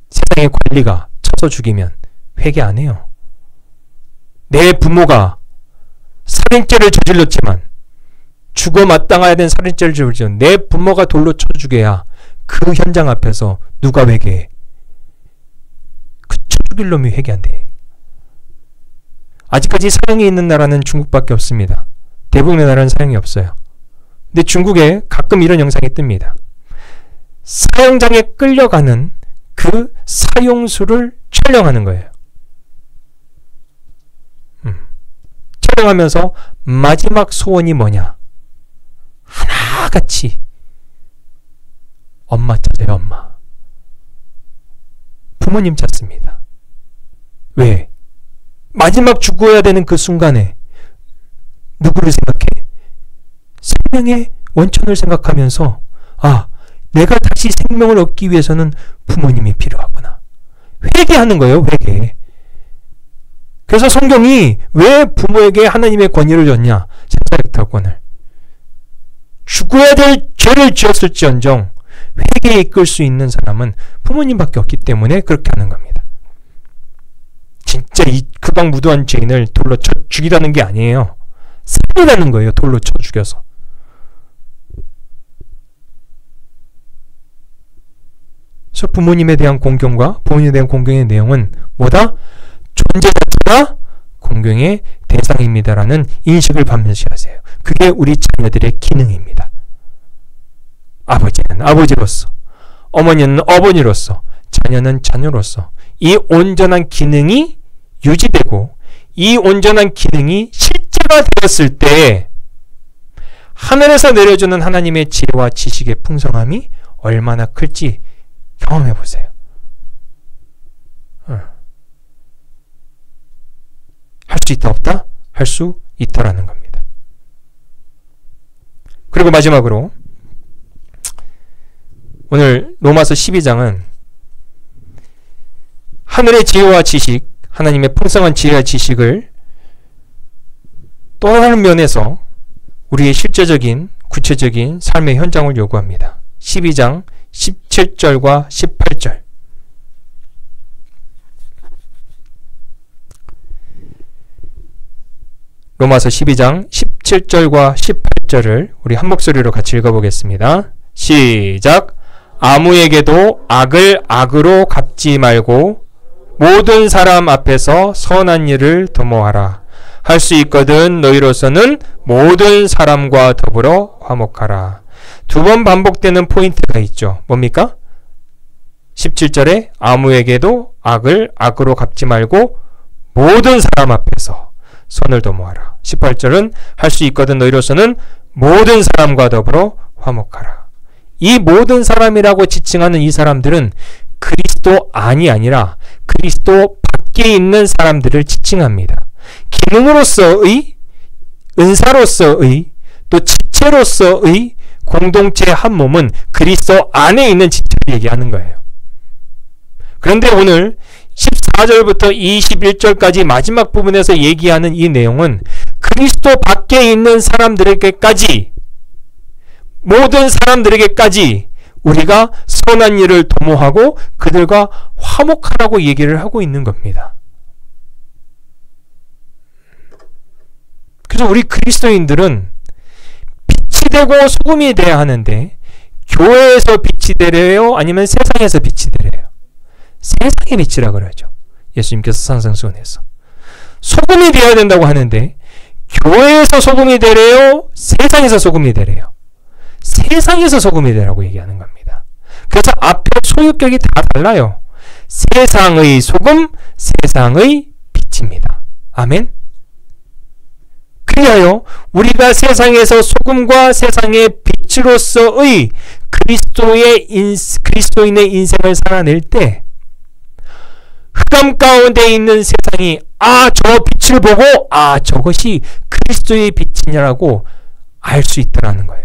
세상의 관리가 쳐서 죽이면 회개 안 해요. 내 부모가 살인죄를 저질렀지만 죽어 마땅해야 된 살인죄를 저질렀지만 내 부모가 돌로 쳐 죽여야 그 현장 앞에서 누가 회개해? 그 쳐 죽일 놈이 회개 안 돼. 아직까지 사형이 있는 나라는 중국밖에 없습니다. 대부분의 나라는 사형이 없어요. 근데 중국에 가끔 이런 영상이 뜹니다. 사형장에 끌려가는 그 사형수를 촬영하는 거예요. 촬영하면서 마지막 소원이 뭐냐? 하나같이 엄마 찾아요. 엄마. 부모님 찾습니다. 왜? 마지막 죽어야 되는 그 순간에 누구를 생각해? 생명의 원천을 생각하면서 내가 다시 생명을 얻기 위해서는 부모님이 필요하구나. 회개하는 거예요. 회개. 그래서 성경이 왜 부모에게 하나님의 권위를 줬냐? 생사역탈권을. 죽어야 될 죄를 지었을지언정 회개에 이끌 수 있는 사람은 부모님밖에 없기 때문에 그렇게 하는 겁니다. 진짜 이 극악무도한 죄인을 돌로 쳐 죽이라는 게 아니에요. 살리라는 거예요. 돌로 쳐 죽여서. 그래서 부모님에 대한 공경과 부모님에 대한 공경의 내용은 뭐다? 존재 자체가 공경의 대상입니다라는 인식을 반드시 하세요. 그게 우리 자녀들의 기능입니다. 아버지는 아버지로서, 어머니는 어머니로서, 자녀는 자녀로서 이 온전한 기능이 유지되고 이 온전한 기능이 실제가 되었을 때 하늘에서 내려주는 하나님의 지혜와 지식의 풍성함이 얼마나 클지 경험해 보세요. 할 수 있다 없다? 할 수 있다라는 겁니다. 그리고 마지막으로 오늘 로마서 12장은 하늘의 지혜와 지식, 하나님의 풍성한 지혜와 지식을 또 다른 면에서 우리의 실제적인 구체적인 삶의 현장을 요구합니다. 12장 17절과 18절. 로마서 12장 17절과 18절을 우리 한 목소리로 같이 읽어보겠습니다. 시작! 아무에게도 악을 악으로 갚지 말고 모든 사람 앞에서 선한 일을 도모하라. 할 수 있거든 너희로서는 모든 사람과 더불어 화목하라. 두 번 반복되는 포인트가 있죠. 뭡니까? 17절에 아무에게도 악을 악으로 갚지 말고 모든 사람 앞에서 선을 도모하라. 18절은 할 수 있거든 너희로서는 모든 사람과 더불어 화목하라. 이 모든 사람이라고 지칭하는 이 사람들은 그리스도 안이 아니라 그리스도 밖에 있는 사람들을 지칭합니다. 기능으로서의, 은사로서의, 또 지체로서의 공동체 한 몸은 그리스도 안에 있는 지체를 얘기하는 거예요. 그런데 오늘 14절부터 21절까지 마지막 부분에서 얘기하는 이 내용은 그리스도 밖에 있는 사람들에게까지, 모든 사람들에게까지 우리가 선한 일을 도모하고 그들과 화목하라고 얘기를 하고 있는 겁니다. 그래서 우리 그리스도인들은 빛이 되고 소금이 돼야 하는데, 교회에서 빛이 되래요? 아니면 세상에서 빛이 되래요? 세상의 빛이라 그러죠. 예수님께서 산상수훈에서 소금이 되어야 된다고 하는데, 교회에서 소금이 되래요? 세상에서 소금이 되래요? 세상에서 소금이 되라고 얘기하는 겁니다. 그래서 앞에 소유격이 다 달라요. 세상의 소금, 세상의 빛입니다. 아멘. 그리하여 우리가 세상에서 소금과 세상의 빛으로서의 그리스도인의 인생을 살아낼 때, 흑암 가운데 있는 세상이 저 빛을 보고 저것이 그리스도의 빛이냐라고 알 수 있다라는 거예요.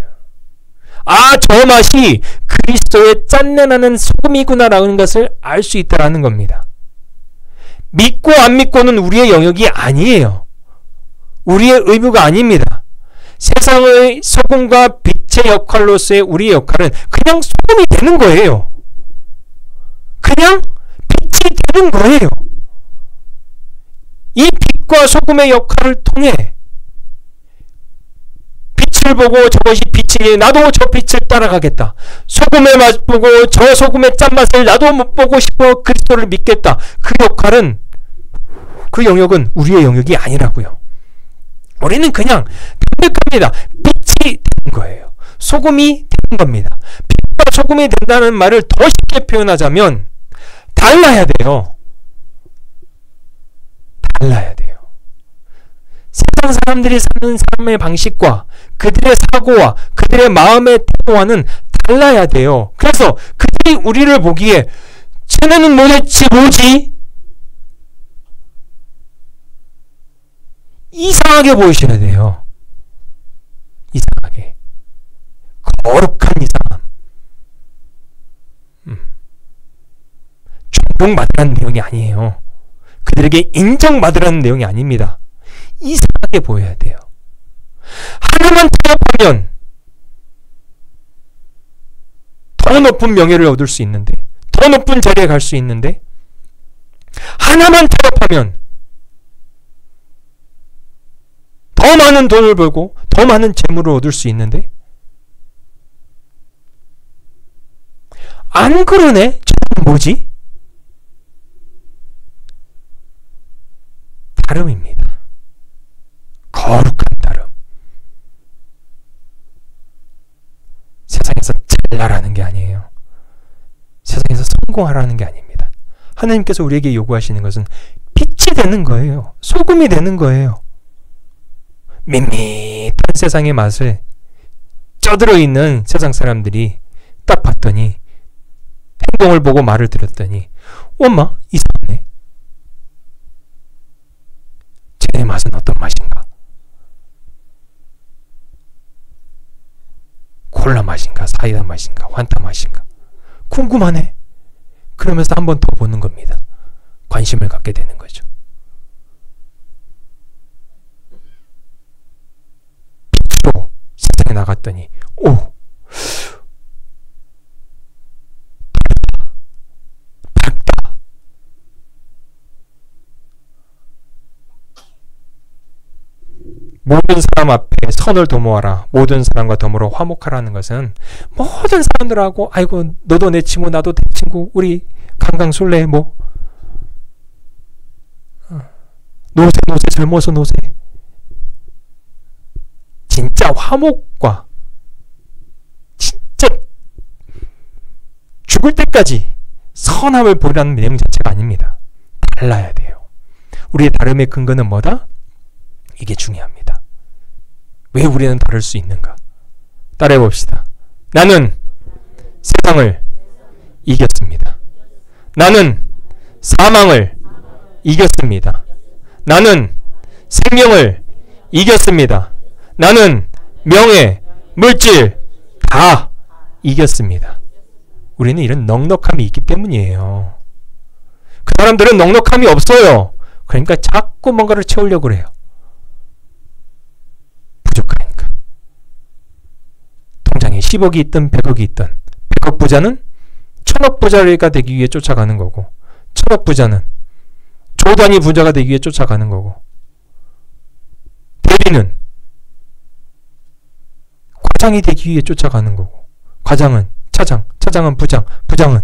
저 맛이 그리스도의 짠내나는 소금이구나라는 것을 알 수 있다라는 겁니다. 믿고 안 믿고는 우리의 영역이 아니에요. 우리의 의무가 아닙니다. 세상의 소금과 빛의 역할로서의 우리의 역할은 그냥 소금이 되는 거예요. 그냥 빛이 되는 거예요. 이 빛과 소금의 역할을 통해 빛을 보고 저것이 빛이니 나도 저 빛을 따라가겠다. 소금의 맛 보고 저 소금의 짠맛을 나도 못 보고 싶어 그리스도를 믿겠다. 그 역할은, 그 영역은 우리의 영역이 아니라고요. 우리는 그냥 담백합니다. 빛이 되는 거예요. 소금이 되는 겁니다. 빛과 소금이 된다는 말을 더 쉽게 표현하자면 달라야 돼요. 달라야 돼요. 세상 사람들이 사는 삶의 방식과 그들의 사고와 그들의 마음의 태도와는 달라야 돼요. 그래서 그들이 우리를 보기에 쟤네는 도대체 뭐지? 이상하게 보이셔야 돼요. 이상하게. 거룩한 이상함. 존경받으라는 내용이 아니에요. 그들에게 인정받으라는 내용이 아닙니다. 이상하게 보여야 돼요. 하나만 타협하면 더 높은 명예를 얻을 수 있는데, 더 높은 자리에 갈 수 있는데, 하나만 타협하면 더 많은 돈을 벌고 더 많은 재물을 얻을 수 있는데, 안 그러네? 저건 뭐지? 다름입니다. 거룩한 다름. 세상에서 잘나라는 게 아니에요. 세상에서 성공하라는 게 아닙니다. 하나님께서 우리에게 요구하시는 것은 빛이 되는 거예요. 소금이 되는 거예요. 밋밋한 세상의 맛을 쪄들어 있는 세상 사람들이 딱 봤더니, 행동을 보고 말을 들었더니, 엄마 이상하네. 쟤네 맛은 어떤 맛인가? 콜라 맛인가? 사이다 맛인가? 환타 맛인가? 궁금하네. 그러면서 한 번 더 보는 겁니다. 관심을 갖게 되는 거죠. 빛으로 세상에 나갔더니 밝다. 모든 사람 앞에 선을 도모하라. 모든 사람과 더불어 화목하라는 것은 모든 사람들하고, 아이고 너도 내 친구 나도 내 친구, 우리 강강술래 뭐 노세 젊어서 노세. 진짜 화목과 진짜 죽을 때까지 선함을 보이라는 내용 자체가 아닙니다. 달라야 돼요. 우리의 다름의 근거는 뭐다? 이게 중요합니다. 왜 우리는 다를 수 있는가? 따라해 봅시다. 나는 세상을 이겼습니다. 나는 사망을 이겼습니다. 나는 생명을 이겼습니다. 나는 명예, 물질 다 이겼습니다. 우리는 이런 넉넉함이 있기 때문이에요. 그 사람들은 넉넉함이 없어요. 그러니까 자꾸 뭔가를 채우려고 그래요. 부족하니까. 통장에 10억이 있든 100억이 있든 100억 부자는 1000억 부자가 되기 위해 쫓아가는 거고 1000억 부자는 조 단위 부자가 되기 위해 쫓아가는 거고 대리는 과장이 되기 위해 쫓아가는 거고 과장은 차장, 차장은 부장, 부장은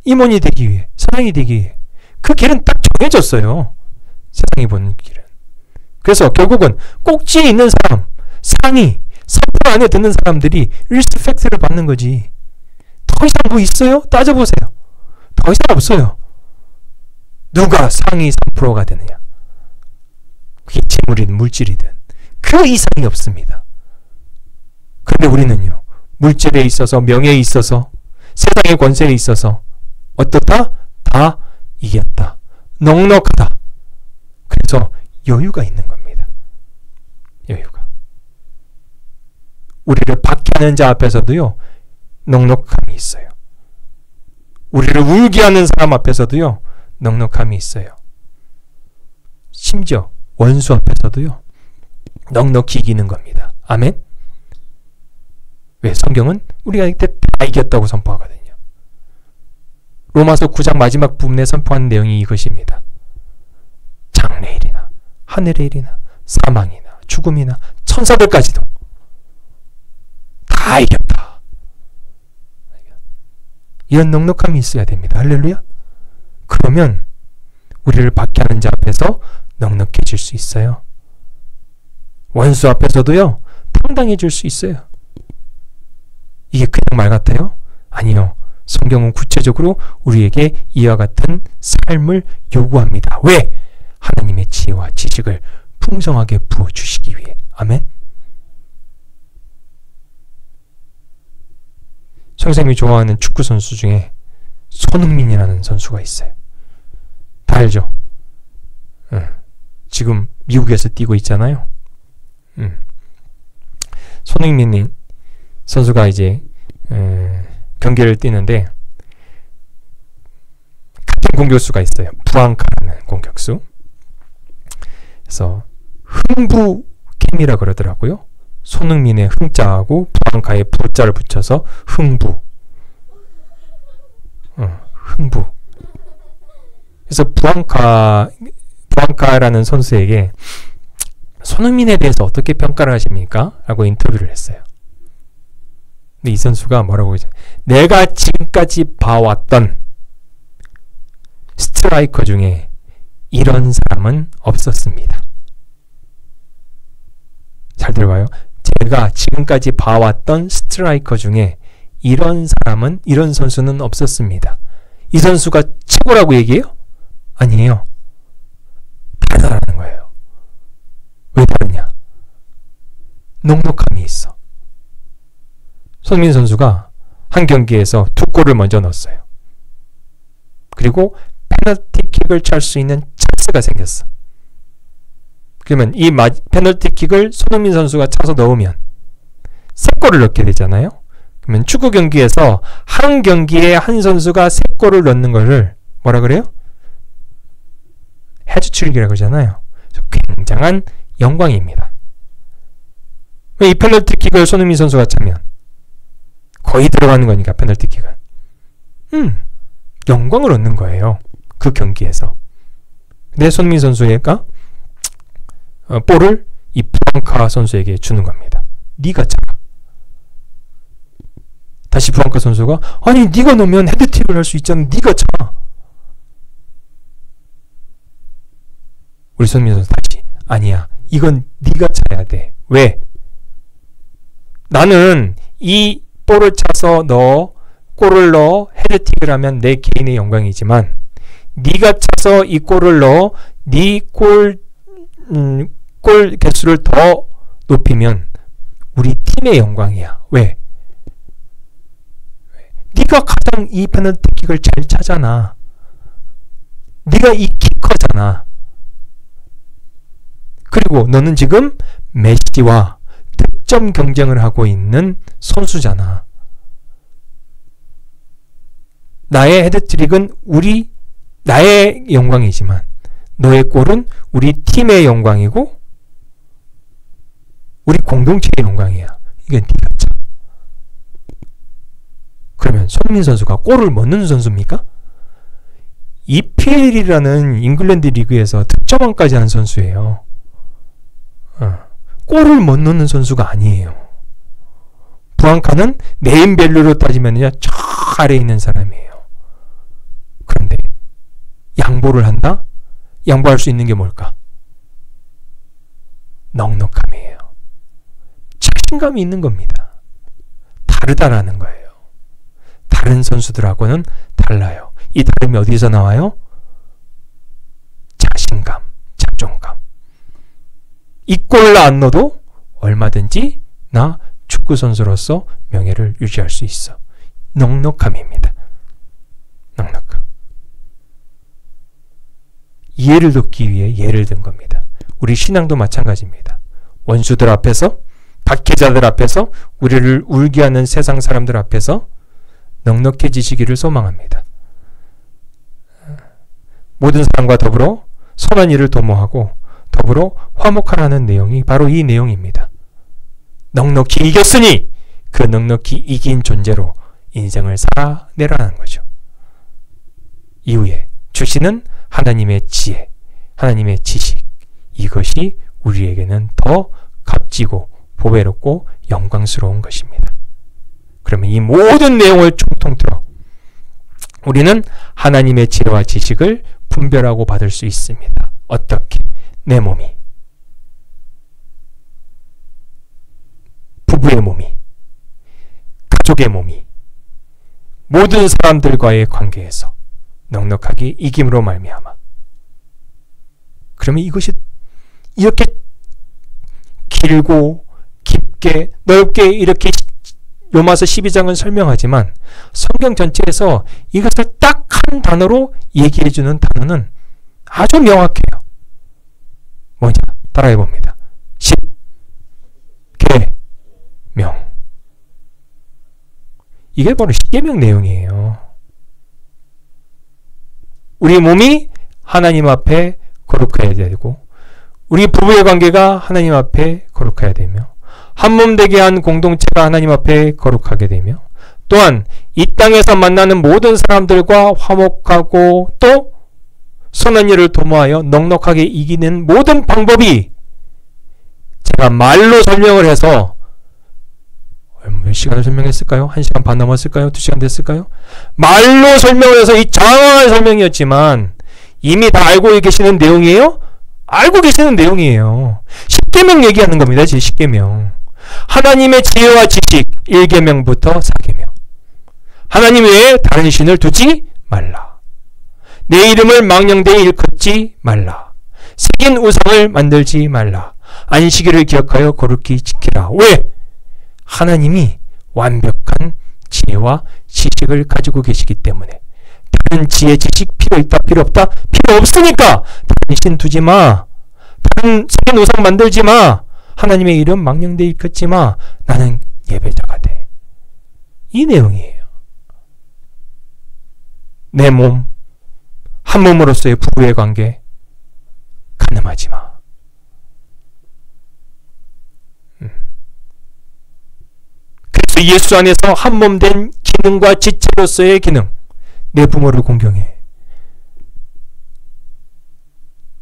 임원이 되기 위해, 사장이 되기 위해 그 길은 딱 정해졌어요. 세상이 보는 길은. 그래서 결국은 꼭지에 있는 사람, 상위 3% 안에 드는 사람들이 리스펙트를 받는 거지. 더 이상 뭐 있어요? 따져보세요. 더 이상 없어요. 누가 상위 3%가 되느냐. 그게 재물이든 물질이든 그 이상이 없습니다. 그런데 우리는요. 물질에 있어서 명예에 있어서 세상의 권세에 있어서 어떻다? 다 이겼다. 넉넉하다. 그래서 여유가 있는 겁니다. 여유가. 우리를 박해하는 자 앞에서도요. 넉넉함이 있어요. 우리를 울게 하는 사람 앞에서도요. 넉넉함이 있어요. 심지어 원수 앞에서도요. 넉넉히 이기는 겁니다. 아멘? 왜? 성경은 우리가 이때 다 이겼다고 선포하거든요. 로마서 9장 마지막 부분에 선포한 내용이 이것입니다. 장래의 일이나 하늘의 일이나 사망이나 죽음이나 천사들까지도 다 이겼다. 이런 넉넉함이 있어야 됩니다. 할렐루야. 그러면 우리를 박해하는 자 앞에서 넉넉해질 수 있어요. 원수 앞에서도요. 당당해질 수 있어요. 이게 그냥 말 같아요? 아니요. 성경은 구체적으로 우리에게 이와 같은 삶을 요구합니다. 왜? 하나님의 지혜와 지식을 풍성하게 부어주시기 위해. 아멘? 선생님이 좋아하는 축구선수 중에 손흥민이라는 선수가 있어요. 다 알죠? 지금 미국에서 뛰고 있잖아요. 손흥민 선수가 이제 경기를 뛰는데 같은 공격수가 있어요. 부앙카라는 공격수. 그래서 흥부캠이라 그러더라고요. 손흥민의 흥자하고 부앙카의 부자를 붙여서 흥부. 흥부. 그래서 부앙카라는 선수에게 손흥민에 대해서 어떻게 평가를 하십니까? 라고 인터뷰를 했어요. 근데 이 선수가 뭐라고 했냐면 내가 지금까지 봐왔던 스트라이커 중에 이런 사람은 없었습니다. 잘 들어봐요. 제가 지금까지 봐왔던 스트라이커 중에 이런 선수는 없었습니다. 이 선수가 최고라고 얘기해요? 아니에요. 다르다는 거예요. 왜 다르냐? 넉넉함이 있어. 손흥민 선수가 한 경기에서 2골을 먼저 넣었어요. 그리고 페널티킥을 찰 수 있는 찬스가 생겼어. 그러면 이 페널티킥을 손흥민 선수가 차서 넣으면 3골을 넣게 되잖아요. 그러면 축구 경기에서 한 경기에 한 선수가 3골을 넣는 거를 뭐라 그래요? 해주출기라고 하잖아요. 굉장한 영광입니다. 이 페널티킥을 손흥민 선수가 차면 거의 들어가는 거니까 페널티킥은 영광을 얻는 거예요. 그 경기에서. 근데 손흥민 선수가 볼을 이 부앙카 선수에게 주는 겁니다. 네가 차. 다시 부앙카 선수가 아니 네가 넣으면 헤드틱을 할 수 있잖아. 네가 차. 우리 손흥민 선수 다시 아니야. 이건 네가 차야 돼. 왜? 나는 이 볼을 차서 골을 넣어 헤드틱을 하면 내 개인의 영광이지만 네가 차서 이 골을 넣어 네 골 개수를 더 높이면 우리 팀의 영광이야. 왜? 네가 가장 이 페널티킥을 잘 차잖아. 네가 이 키커잖아. 그리고 너는 지금 메시와 득점 경쟁을 하고 있는 선수잖아. 나의 헤드트릭은 나의 영광이지만 너의 골은 우리 팀의 영광이고 우리 공동체의 영광이야. 이게 네가 차. 그러면 손흥민 선수가 골을 못 넣는 선수입니까? EPL이라는 잉글랜드 리그에서 득점왕까지 한 선수예요. 골을 못 넣는 선수가 아니에요. 부앙카는 네임밸류로 따지면 저 아래에 있는 사람이에요. 그런데 양보를 한다? 양보할 수 있는 게 뭘까? 넉넉함이에요. 자신감이 있는 겁니다. 다르다라는 거예요. 다른 선수들하고는 달라요. 이 다름이 어디서 나와요? 자신감, 자존감. 이 골을 안 넣어도 얼마든지 나 축구 선수로서 명예를 유지할 수 있어. 넉넉함입니다. 넉넉함. 예를 듣기 위해 예를 든 겁니다. 우리 신앙도 마찬가지입니다. 원수들 앞에서, 박해자들 앞에서, 우리를 울게 하는 세상 사람들 앞에서 넉넉해지시기를 소망합니다. 모든 사람과 더불어 선한 일을 도모하고 더불어 화목하라는 내용이 바로 이 내용입니다. 넉넉히 이겼으니 그 넉넉히 이긴 존재로 인생을 살아내라는 거죠. 이후에 주시는 하나님의 지혜, 하나님의 지식, 이것이 우리에게는 더 값지고 보배롭고 영광스러운 것입니다. 그러면 이 모든 내용을 총통틀어 우리는 하나님의 지혜와 지식을 분별하고 받을 수 있습니다. 어떻게? 내 몸이, 부부의 몸이, 가족의 몸이, 모든 사람들과의 관계에서 넉넉하게 이김으로 말미암아. 그러면 이것이 이렇게 길고 깊게 넓게 이렇게 로마서 12장은 설명하지만 성경 전체에서 이것을 딱 한 단어로 얘기해주는 단어는 아주 명확해요. 뭐냐? 따라해봅니다. 십계명. 이게 바로 십계명 내용이에요. 우리 몸이 하나님 앞에 거룩해야 되고 우리 부부의 관계가 하나님 앞에 거룩해야 되며 한 몸 되게 한 공동체가 하나님 앞에 거룩하게 되며 또한 이 땅에서 만나는 모든 사람들과 화목하고 또 선한 일을 도모하여 넉넉하게 이기는 모든 방법이 제가 말로 설명을 해서 몇 시간을 설명했을까요? 1시간 반 넘었을까요? 2시간 됐을까요? 말로 설명을 해서 이 장황한 설명이었지만 이미 다 알고 계시는 내용이에요? 알고 계시는 내용이에요. 십계명 얘기하는 겁니다. 제 십계명. 하나님의 지혜와 지식 1계명부터 4계명. 하나님 외에 다른 신을 두지 말라. 내 이름을 망령되이 일컫지 말라. 새긴 우상을 만들지 말라. 안식일을 기억하여 거룩히 지키라. 왜? 하나님이 완벽한 지혜와 지식을 가지고 계시기 때문에 다른 지혜, 지식 필요 있다, 필요 없다? 필요 없으니까 다른 신 두지 마. 다른 새긴 우상 만들지 마. 하나님의 이름 망령되이 일컫지 마. 나는 예배자가 돼. 이 내용이에요. 내 몸, 한 몸으로서의 부부의 관계 가늠하지 마. 그래서 예수 안에서 한 몸 된 기능과 지체로서의 기능, 내 부모를 공경해.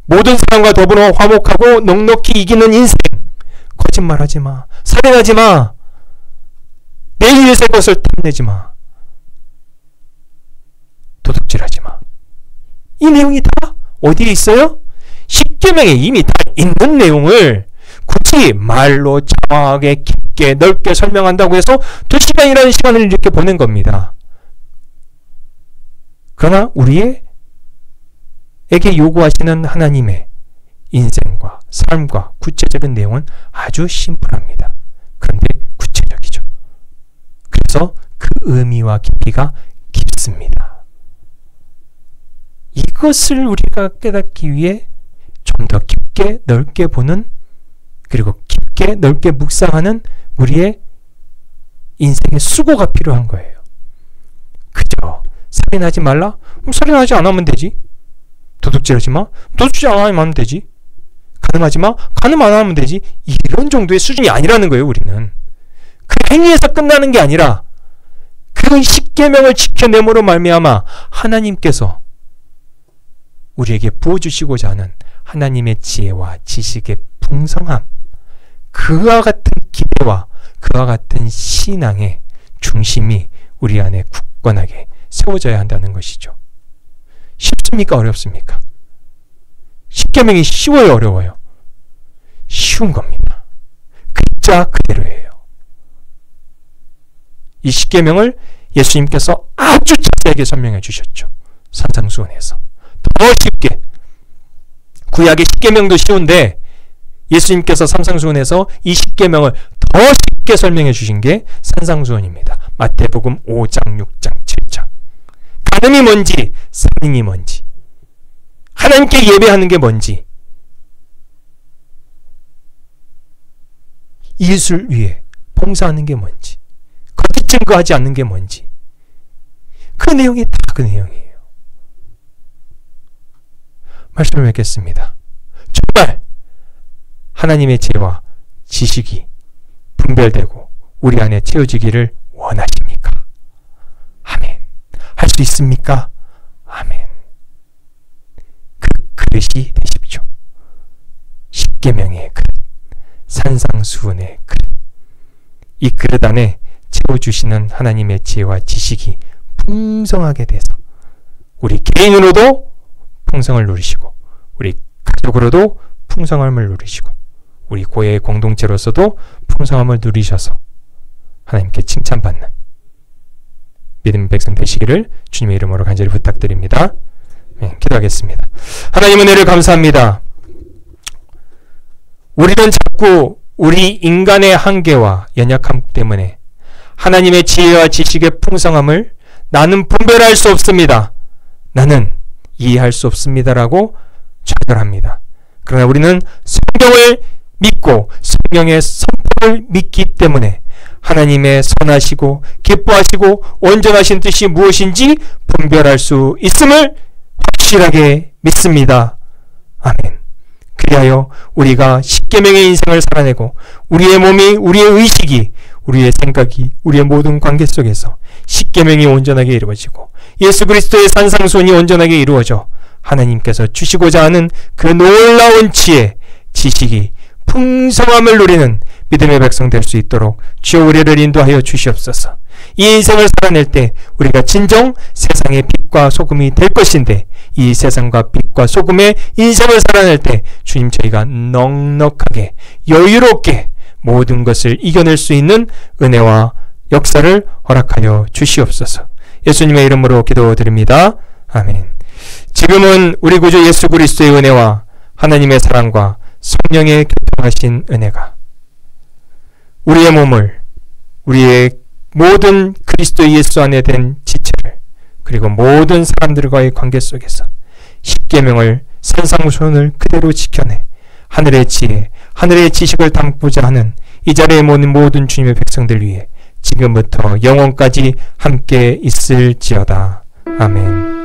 모든 사람과 더불어 화목하고 넉넉히 이기는 인생, 거짓말하지 마. 살인하지 마. 내 일의 것을 탐내지 마. 도둑질하지 마. 이 내용이 다 어디에 있어요? 십계명에 이미 다 있는 내용을 굳이 말로 장황하게 깊게 넓게 설명한다고 해서 2시간이라는 시간을 이렇게 보낸 겁니다. 그러나 우리에게 요구하시는 하나님의 인생과 삶과 구체적인 내용은 아주 심플합니다. 그런데 구체적이죠. 그래서 그 의미와 깊이가 깊습니다. 이것을 우리가 깨닫기 위해 좀 더 깊게 넓게 보는 그리고 깊게 넓게 묵상하는 우리의 인생의 수고가 필요한 거예요. 그죠? 살인하지 말라? 그럼 살인하지 않으면 되지. 도둑질하지 마? 도둑질 안 하면 되지. 간음하지 마? 간음 안 하면 되지. 이런 정도의 수준이 아니라는 거예요. 우리는 그 행위에서 끝나는 게 아니라 그 십계명을 지켜냄으로 말미암아 하나님께서 우리에게 부어주시고자 하는 하나님의 지혜와 지식의 풍성함, 그와 같은 기대와 그와 같은 신앙의 중심이 우리 안에 굳건하게 세워져야 한다는 것이죠. 쉽습니까? 어렵습니까? 십계명이 쉬워요? 어려워요? 쉬운 겁니다. 글자 그대로예요. 이 십계명을 예수님께서 아주 자세하게 설명해 주셨죠. 산상수훈에서. 더 쉽게. 구약의 십계명도 쉬운데 예수님께서 산상수훈에서 이 십계명을 더 쉽게 설명해 주신 게 산상수훈입니다. 마태복음 5장, 6장, 7장. 간음이 뭔지, 살인이 뭔지, 하나님께 예배하는 게 뭔지, 이웃을 위해 봉사하는 게 뭔지, 거짓 증거하지 않는 게 뭔지, 그 내용이 다 그 내용이에요. 말씀을 맺겠습니다. 정말 하나님의 지혜와 지식이 분별되고 우리 안에 채워지기를 원하십니까? 아멘. 할 수 있습니까? 아멘. 그 그릇이 되십시오. 십계명의 그릇, 산상수훈의 그릇. 이 그릇 안에 채워주시는 하나님의 지혜와 지식이 풍성하게 돼서 우리 개인으로도 풍성을 누리시고 우리 가족으로도 풍성함을 누리시고 우리 교회의 공동체로서도 풍성함을 누리셔서 하나님께 칭찬받는 믿음 백성 되시기를 주님의 이름으로 간절히 부탁드립니다. 네, 기도하겠습니다. 하나님 은혜를 감사합니다. 우리는 자꾸 우리 인간의 한계와 연약함 때문에 하나님의 지혜와 지식의 풍성함을 나는 분별할 수 없습니다. 나는 이해할 수 없습니다라고 좌절합니다. 그러나 우리는 성경을 믿고 성경의 선포를 믿기 때문에 하나님의 선하시고 기뻐하시고 온전하신 뜻이 무엇인지 분별할 수 있음을 확실하게 믿습니다. 아멘. 그리하여 우리가 십계명의 인생을 살아내고 우리의 몸이, 우리의 의식이, 우리의 생각이, 우리의 모든 관계 속에서 십계명이 온전하게 이루어지고 예수 그리스도의 산상수훈이 온전하게 이루어져 하나님께서 주시고자 하는 그 놀라운 지혜, 지식이 풍성함을 누리는 믿음의 백성 될 수 있도록 주여 우리를 인도하여 주시옵소서. 이 인생을 살아낼 때 우리가 진정 세상의 빛과 소금이 될 것인데 이 세상과 빛과 소금의 인생을 살아낼 때 주님 저희가 넉넉하게 여유롭게 모든 것을 이겨낼 수 있는 은혜와 역사를 허락하여 주시옵소서. 예수님의 이름으로 기도드립니다. 아멘. 지금은 우리 구주 예수 그리스도의 은혜와 하나님의 사랑과 성령의 교통하신 은혜가 우리의 몸을, 우리의 모든 그리스도 예수 안에 된 지체를, 그리고 모든 사람들과의 관계 속에서 십계명을, 산상수훈을 그대로 지켜내 하늘의 지혜, 하늘의 지식을 담고자 하는 이 자리에 모든 모든 주님의 백성들 위해 지금부터 영원까지 함께 있을지어다. 아멘.